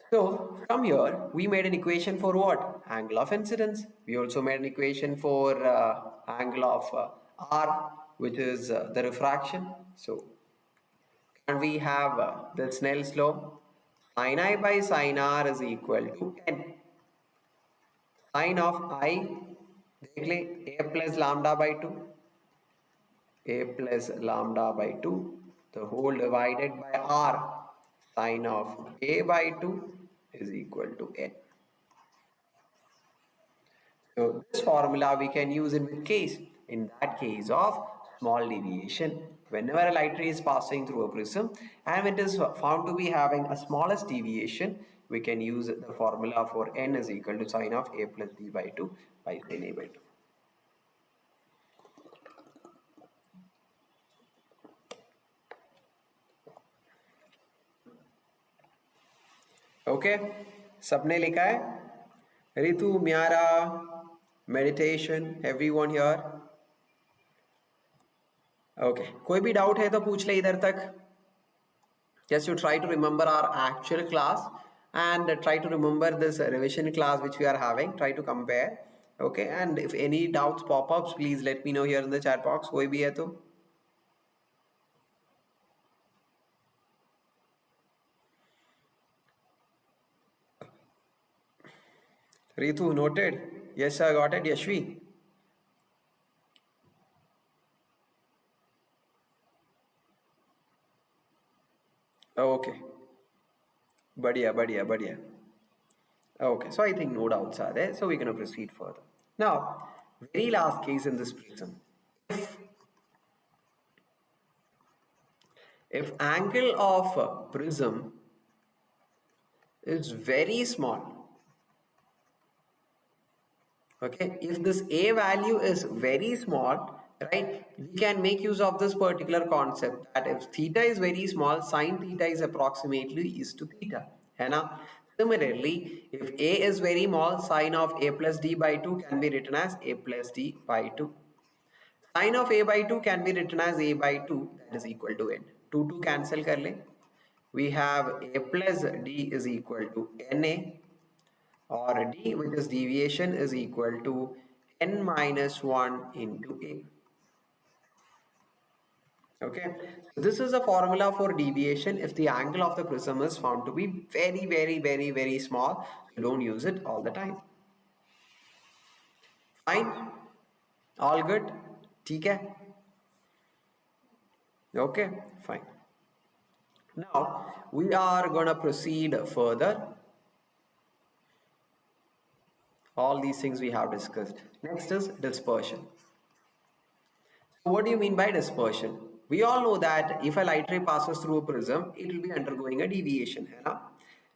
So from here, we made an equation for what? Angle of incidence. We also made an equation for angle of R, which is the refraction. So, and we have the Snell's law. Sin I by sin R is equal to N. Sin of I, A plus lambda by 2. A plus lambda by 2. The whole divided by R. Sin of A by 2 is equal to N. So this formula we can use in which case? In that case of small deviation. Whenever a light ray is passing through a prism and it is found to be having a smallest deviation, we can use the formula for N is equal to sin of A plus D by 2 by sin A by 2. Okay, सबने लिखा है? Ritu, म्यारा, meditation, everyone here? Okay, कोई भी doubt है तो पूछ ले इधर तक. Just you try to remember our actual class and try to remember this revision class which we are having. Try to compare. Okay, and if any doubts pop ups, please let me know here in the chat box. कोई भी है तो. Ritu noted. Yes, I got it. Yashvi. Okay. Badhiya, badhiya, badhiya. Okay, so I think no doubts are there. So we're going to proceed further. Now, very last case in this prism. If angle of a prism is very small, okay, if this A value is very small, right, we can make use of this particular concept that if theta is very small, sine theta is approximately is to theta. है ना? Similarly, if A is very small, sine of A plus D by 2 can be written as A plus D by 2. Sine of A by 2 can be written as A by 2, that is equal to N. 2 cancel kar le. We have A plus D is equal to NA, or D, which is deviation, is equal to N minus 1 into A. Okay, so this is a formula for deviation if the angle of the prism is found to be very, very, very, very small. So don't use it all the time. Fine? All good? ठीक है? Okay, fine. Now we are gonna proceed further. All these things we have discussed. Next is dispersion. So what do you mean by dispersion? We all know that if a light ray passes through a prism, it will be undergoing a deviation. है ना?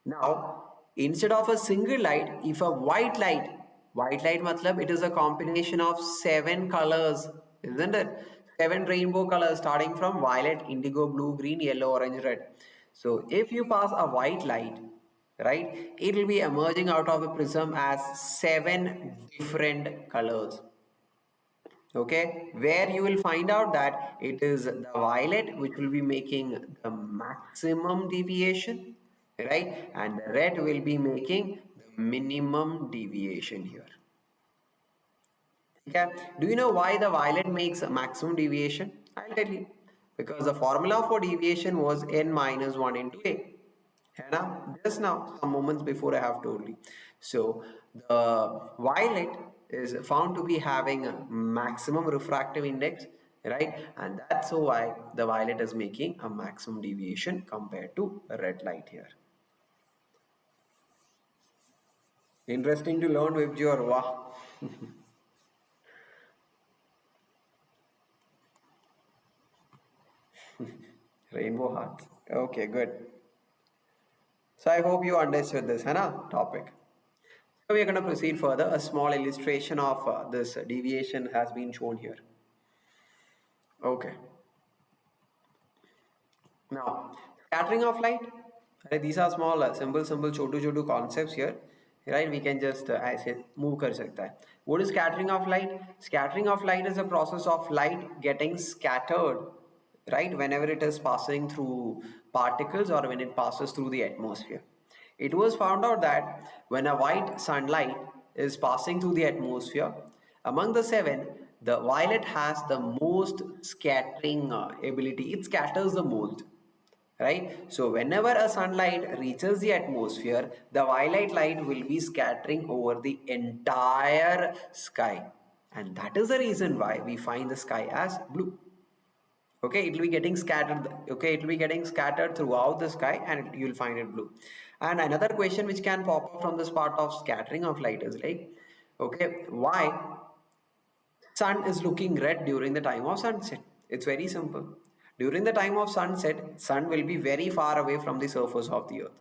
Now, instead of a single light, if a white light matlab it is a combination of 7 colors, isn't it? 7 rainbow colors starting from violet, indigo, blue, green, yellow, orange, red. So if you pass a white light, right, it will be emerging out of the prism as 7 different colors. Okay, where you will find out that it is the violet which will be making the maximum deviation, right, and the red will be making the minimum deviation here. Okay, do you know why the violet makes a maximum deviation? I'll tell you, because the formula for deviation was n minus 1 into a. Just now, some moments before I have told you. So the violet is found to be having a maximum refractive index, right? And that's why the violet is making a maximum deviation compared to red light here. Interesting to learn with your wow. Rainbow hearts. Okay, good. So I hope you understood this topic. So we are going to proceed further. A small illustration of this deviation has been shown here. Okay. Now, scattering of light. Right, these are small, simple, chotu concepts here. Right, we can just ऐसे move कर सकता है. What is scattering of light? Scattering of light is a process of light getting scattered, right, whenever it is passing through particles or when it passes through the atmosphere. It was found out that when a white sunlight is passing through the atmosphere, among the 7, the violet has the most scattering ability. It scatters the most, right? So whenever a sunlight reaches the atmosphere, the violet light will be scattering over the entire sky, and that is the reason why we find the sky as blue. Okay, it will be getting scattered. Okay, it will be getting scattered throughout the sky, and you will find it blue. And another question which can pop up from this part of scattering of light is like, okay, why sun is looking red during the time of sunset? It's very simple. During the time of sunset, sun will be very far away from the surface of the earth,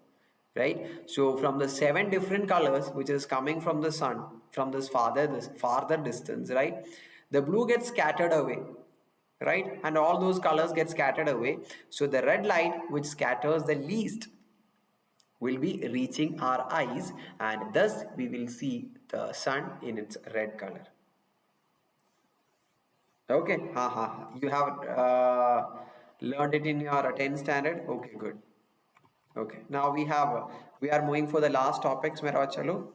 right? So from the 7 different colors which is coming from the sun, from this farther distance, right, the blue gets scattered away, right, and all those colors get scattered away. So the red light, which scatters the least, will be reaching our eyes, and thus we will see the sun in its red color. Okay, you have learned it in your 10th standard. Okay, good. Okay, now we are moving for the last topics, Mera Chalo,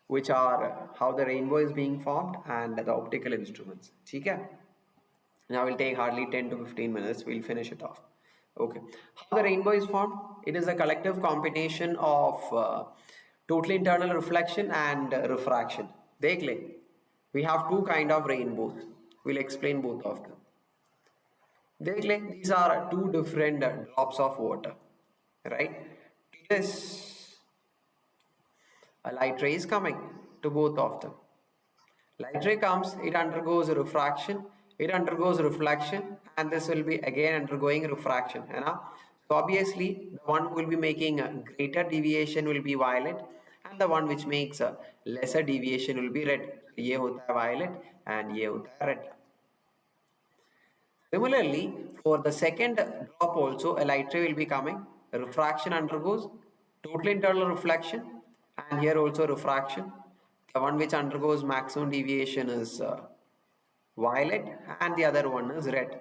which are how the rainbow is being formed and the optical instruments. Okay. Now we'll take hardly 10 to 15 minutes. We'll finish it off. Okay. How the rainbow is formed? It is a collective combination of total internal reflection and refraction. Dekhle, we have two kind of rainbows. We'll explain both of them. Dekhle, these are two different drops of water, right? This a light ray is coming to both of them. Light ray comes, it undergoes refraction, it undergoes reflection, and this will be again undergoing refraction. You know? So obviously, the one who will be making a greater deviation will be violet, and the one which makes a lesser deviation will be red. So, ये होता है violet and ये होता है red. Similarly, for the second drop also, a light ray will be coming. Refraction undergoes total internal reflection, and here also refraction. The one which undergoes maximum deviation is violet, and the other one is red.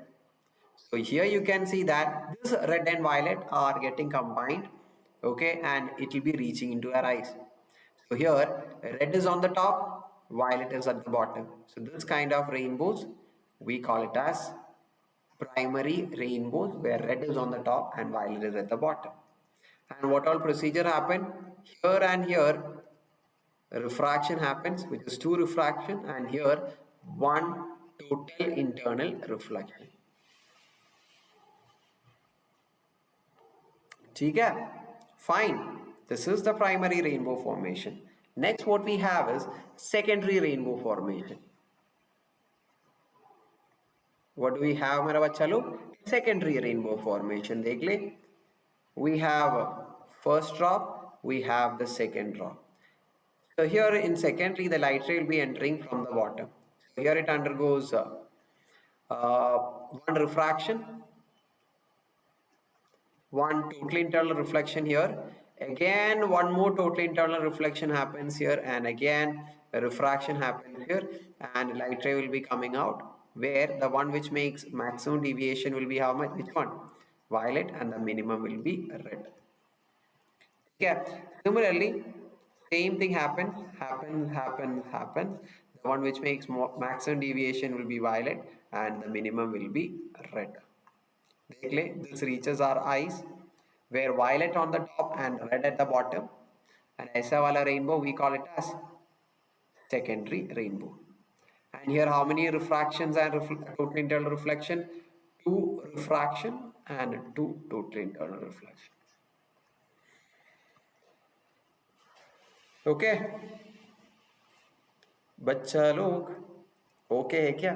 So here you can see that this red and violet are getting combined, okay, and it will be reaching into our eyes. So here red is on the top, violet is at the bottom. So this kind of rainbows we call it as primary rainbows, where red is on the top and violet is at the bottom. And what all procedure happen? Here and here refraction happens, which is two refraction, and here one total internal reflection. Okay, fine. This is the primary rainbow formation. Next, what we have is secondary rainbow formation. What do we have, मेरा बच्चा लोग? Secondary rainbow formation. देख ले. We have first drop, we have the second drop. So here in secondary, the light ray will be entering from the bottom. So here it undergoes one refraction, one total internal reflection here. Again, one more total internal reflection happens here, and again a refraction happens here, and light ray will be coming out, where the one which makes maximum deviation will be how much? Which one? Violet, and the minimum will be red. Yeah. Similarly, same thing happens. The one which makes maximum deviation will be violet, and the minimum will be red. This reaches our eyes, where violet on the top and red at the bottom, and aisa wala rainbow we call it as secondary rainbow. And here how many refractions and total internal reflection? Two refraction and two total internal reflection. Okay बच्चा लोग okay है क्या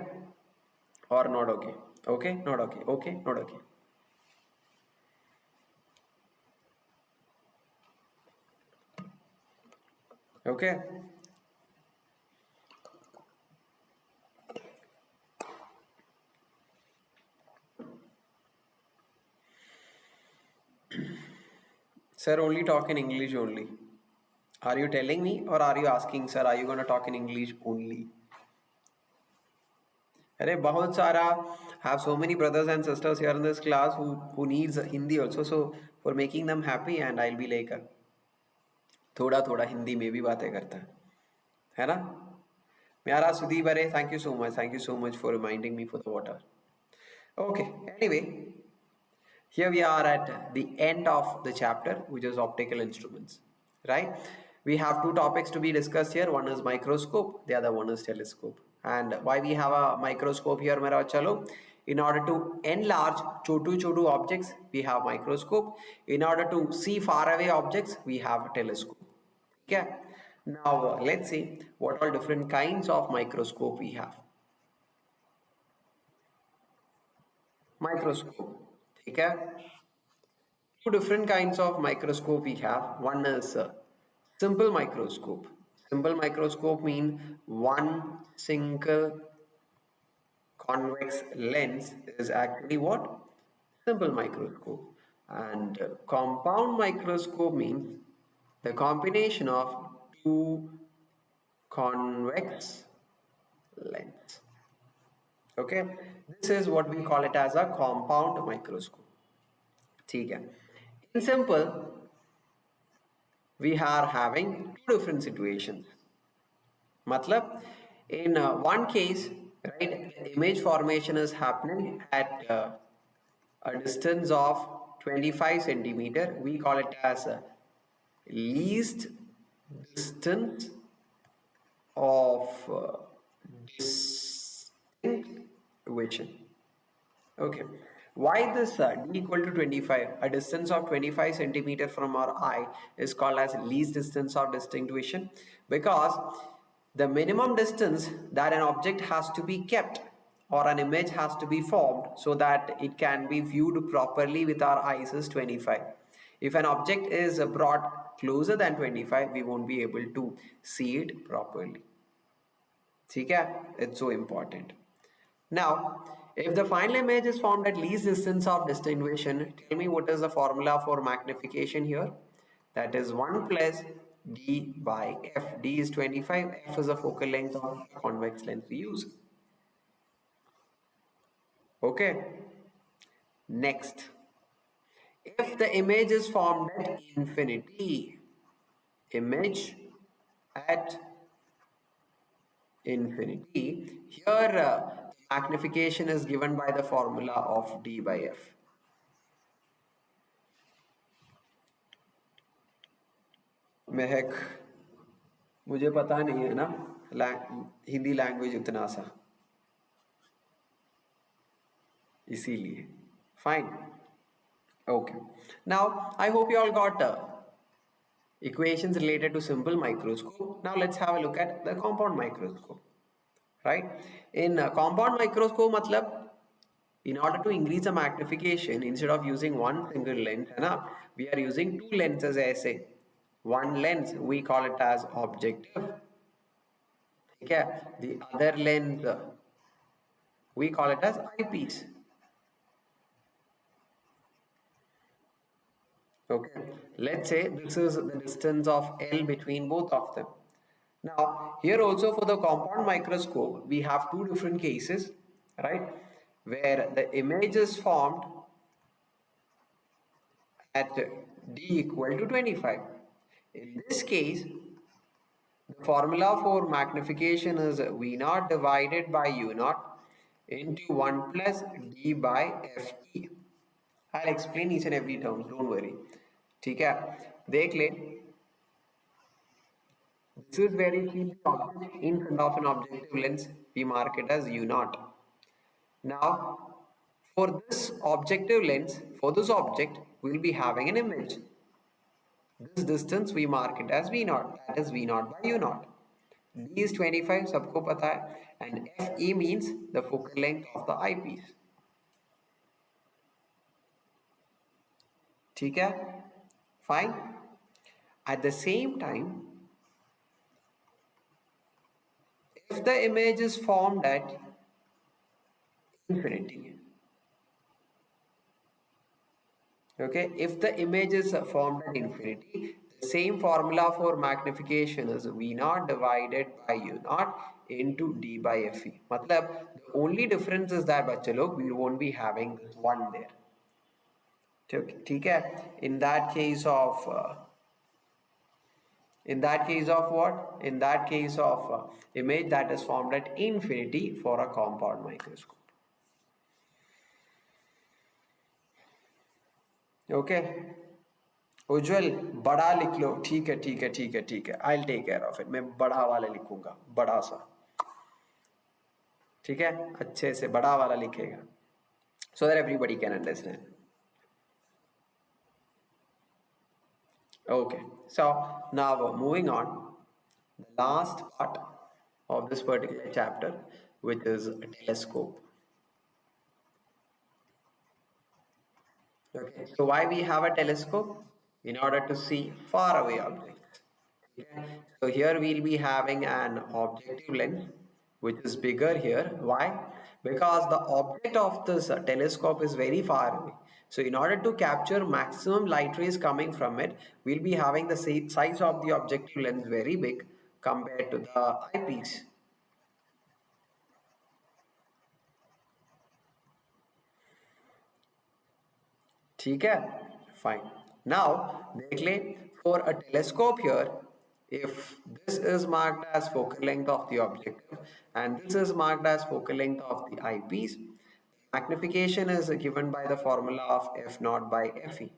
और not okay? Okay not okay? Okay not okay? Okay sir, only talk in English only. Are you telling me, or are you asking, sir, are you going to talk in English only? अरे बहुत सारा have so many brothers and sisters here in this class who needs Hindi also, so for making them happy, and I'll be like थोड़ा थोड़ा हिंदी में भी बातें करता है ना? Myara Sudeep, thank you so much for reminding me for the water. Okay, anyway, here we are at the end of the chapter, which is optical instruments, right? We have two topics to be discussed here. One is microscope, the other one is telescope. And why we have a microscope here, mera chalo? In order to enlarge chotu objects, we have microscope. In order to see far away objects, we have a telescope. Okay. Now let's see what all different kinds of microscope we have. Microscope. Okay. Two different kinds of microscope we have. One is simple microscope. Simple microscope means one single convex lens is actually what? Simple microscope. And compound microscope means the combination of two convex lens. Okay, this is what we call it as a compound microscope. ठीक है. In simple, we are having two different situations. Matlab, in one case, right, the image formation is happening at a distance of 25 centimeter. We call it as a least distance of distinction. Okay. Why this d equal to 25? A distance of 25 centimeter from our eye is called as least distance of distinction, because the minimum distance that an object has to be kept or an image has to be formed so that it can be viewed properly with our eyes is 25. If an object is brought closer than 25, we won't be able to see it properly. Okay? It's so important. Now, if the final image is formed at least distance of distinction, tell me what is the formula for magnification here? That is 1 plus d by f. D is 25, f is the focal length of the convex lens we use. Okay. Next, if the image is formed at infinity, image at infinity, here magnification is given by the formula of d by f. महक मुझे पता नहीं है ना Hindi language उतना सा, इसीलिए fine. Okay, now I hope you all got equations related to simple microscope. Now let's have a look at the compound microscope. Right, in compound microscope matlab, in order to increase the magnification, instead of using one single lens, we are using two lenses. Aise one lens we call it as objective, okay, the other lens we call it as eyepiece. Okay, let's say this is the distance of L between both of them. Now here also for the compound microscope we have two different cases, right, where the image is formed at d equal to 25. In this case, the formula for magnification is V0 divided by U0 into 1 plus d by fe. I'll explain each and every term, don't worry. ठीक है, देख ले. This is where you keep the object in front of an objective lens. We mark it as U0. Now, for this objective lens, for this object, we'll be having an image. This distance we mark it as V0. That is V0 by U0. D is 25, सबको पता है, and FE means the focal length of the eyepiece. ठीक है? Fine. At the same time, if the image is formed at infinity, okay, if the image is formed at infinity, the same formula for magnification is V0 divided by U0 into D by FE. Matlab, the only difference is that bachche log, we won't be having this one there. ठीक है? In that case of what? In that case of image that is formed at infinity for a compound microscope. Okay, उज्जवल बड़ा लिख लो. ठीक है. I'll take care of it. मैं बड़ा वाला लिखूंगा, बड़ा सा. ठीक है, अच्छे से बड़ा वाला लिखेगा, so that everybody can understand. Okay, so now moving on, the last part of this particular chapter, which is a telescope. Okay, so why we have a telescope? In order to see far away objects. Okay. So here we'll be having an objective lens which is bigger here. Why? Because the object of this telescope is very far away. So in order to capture maximum light rays coming from it, we'll be having the size of the objective lens very big, compared to the eyepiece. ठीक है, fine. Now देख ले, for a telescope here, if this is marked as focal length of the objective and this is marked as focal length of the eyepiece, magnification is given by the formula of f naught by fe.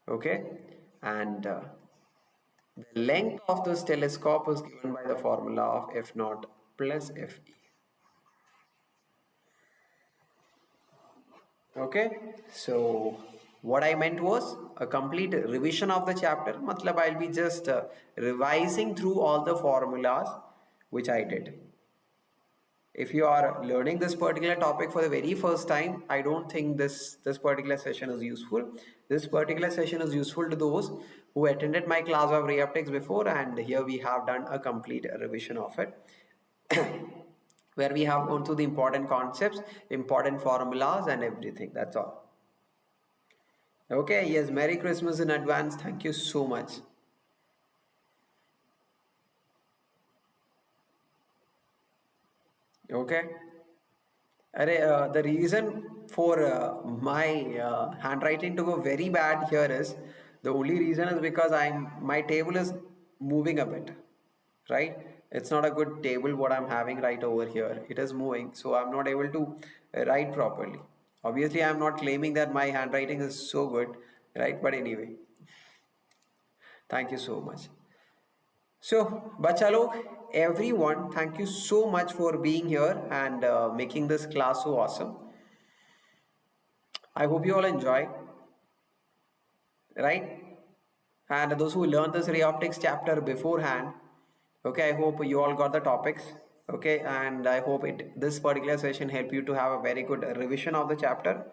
Okay, and the length of this telescope is given by the formula of f naught plus fe. Okay, so what I meant was a complete revision of the chapter. Matlab I'll be just revising through all the formulas which I did. If you are learning this particular topic for the very first time, I don't think this particular session is useful. This particular session is useful to those who attended my class of ray optics before, and here we have done a complete revision of it. Where we have gone through the important concepts, important formulas and everything. That's all. Okay, yes, Merry Christmas in advance. Thank you so much. Okay. The reason for my handwriting to go very bad here is, the only reason is because my table is moving a bit, right? It's not a good table what I'm having right over here. It is moving, so I'm not able to write properly. Obviously, I'm not claiming that my handwriting is so good, right? But anyway, thank you so much. So, bacha log, everyone, thank you so much for being here and making this class so awesome. I hope you all enjoy, right? And those who learned this ray optics chapter beforehand, okay, I hope you all got the topics, okay, and I hope this particular session help you to have a very good revision of the chapter.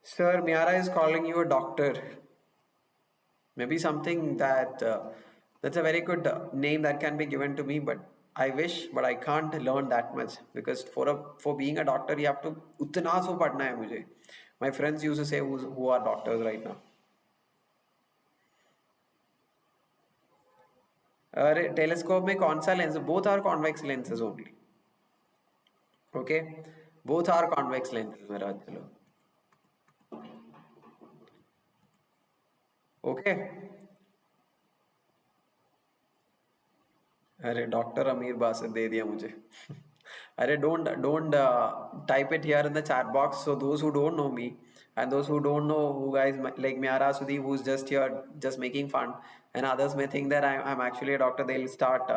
Sir, Miara is calling you a doctor. Maybe something that that's a very good name that can be given to me, but I wish, but I can't learn that much, because for being a doctor you have to utna so padhna hai mujhe. My friends used to say who are doctors right now. Telescope में कौन सा lens? Both are convex lenses only. Okay, both are convex lenses मेरा. चलो okay. अरे doctor अमीर बासित दे दिया मुझे. अरे don't type it here in the chat box, so those who don't know me and those who don't know who guys like Miara Sudhi, who's just here just making fun, and others may think that I'm actually a doctor. They'll start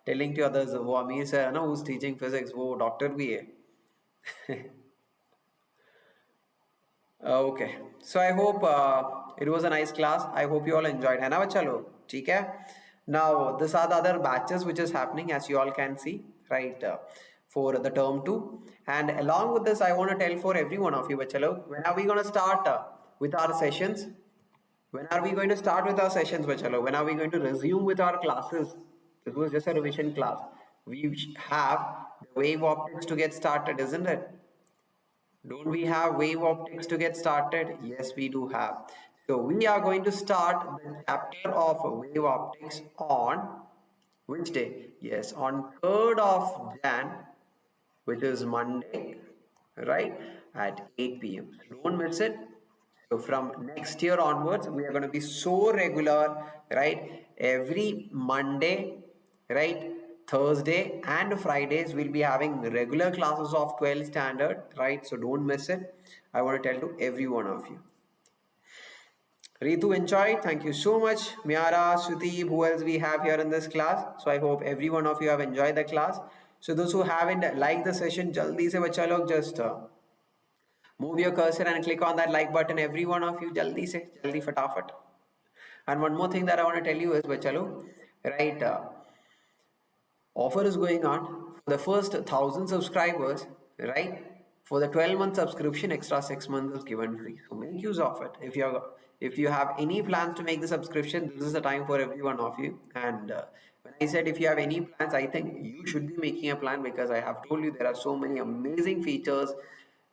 telling to others, वो अमीर sir है ना who's teaching physics, वो doctor भी है. Okay, so I hope it was a nice class. I hope you all enjoyed. है ना बच्चा लोग? ठीक है. Now these are the other batches which is happening, as you all can see, right, for the term 2. And along with this, I want to tell for every one of you, bachcha log, when are we going to start with our sessions? When are we going to start with our sessions, bachcha log? When are we going to resume with our classes? This was just a revision class. We have the wave optics to get started, isn't it? Don't we have wave optics to get started? Yes, we do have. So we are going to start the chapter of wave optics on which day? Yes, on 3rd of Jan, which is Monday, right, at 8 p.m. So don't miss it. So from next year onwards, we are going to be so regular, right? Every Monday, right, Thursday and Fridays, we'll be having regular classes of 12 standard, right? So don't miss it. I want to tell to every one of you. Ritu enjoyed. Thank you so much. Miara, Sudeep, who else we have here in this class? So I hope every one of you have enjoyed the class. So those who haven't liked the session, jaldi se bacha log, just move your cursor and click on that like button. Every one of you, jaldi se, jaldi fatafat. And one more thing that I want to tell you is, bacha log, right, offer is going on for the first 1,000 subscribers, right? For the 12-month subscription, extra 6 months is given free. So make use of it. If you have any plans to make the subscription, this is the time for every one of you. And when I said if you have any plans, I think you should be making a plan, because I have told you there are so many amazing features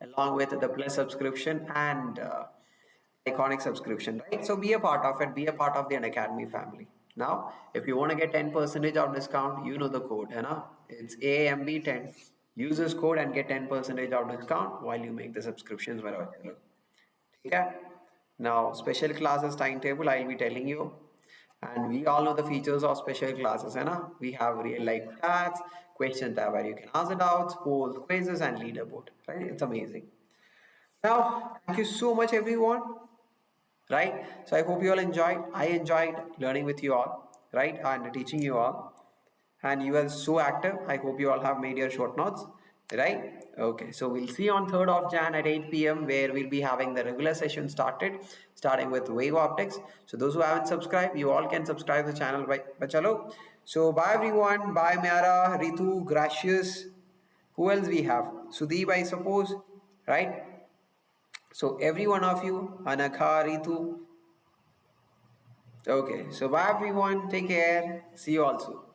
along with the plus subscription, and iconic subscription, right? So be a part of it, be a part of the Unacademy family. Now, if you want to get 10% of discount, you know the code, है ना? It's AMB10. Use this code and get 10% of discount while you make the subscriptions wherever you look. Okay? Now, special classes timetable, I'll be telling you. And we all know the features of special classes, है ना? We have real life chats, question tab where you can ask the doubts, polls, quizzes, and leaderboard, right? It's amazing. Now, thank you so much, everyone, right? So I hope you all enjoyed. I enjoyed learning with you all, right? And teaching you all. And you are so active. I hope you all have made your short notes, right? Okay, so we'll see on 3rd of Jan at 8 p.m. where we'll be having the regular session starting with wave optics. So those who haven't subscribed, you all can subscribe to the channel by chalo. So bye everyone. Bye Myara, Ritu, Gracious. Who else we have? Sudeep, I suppose, right? So every one of you, Anakha, Ritu. Okay, so bye everyone. Take care. See you all soon.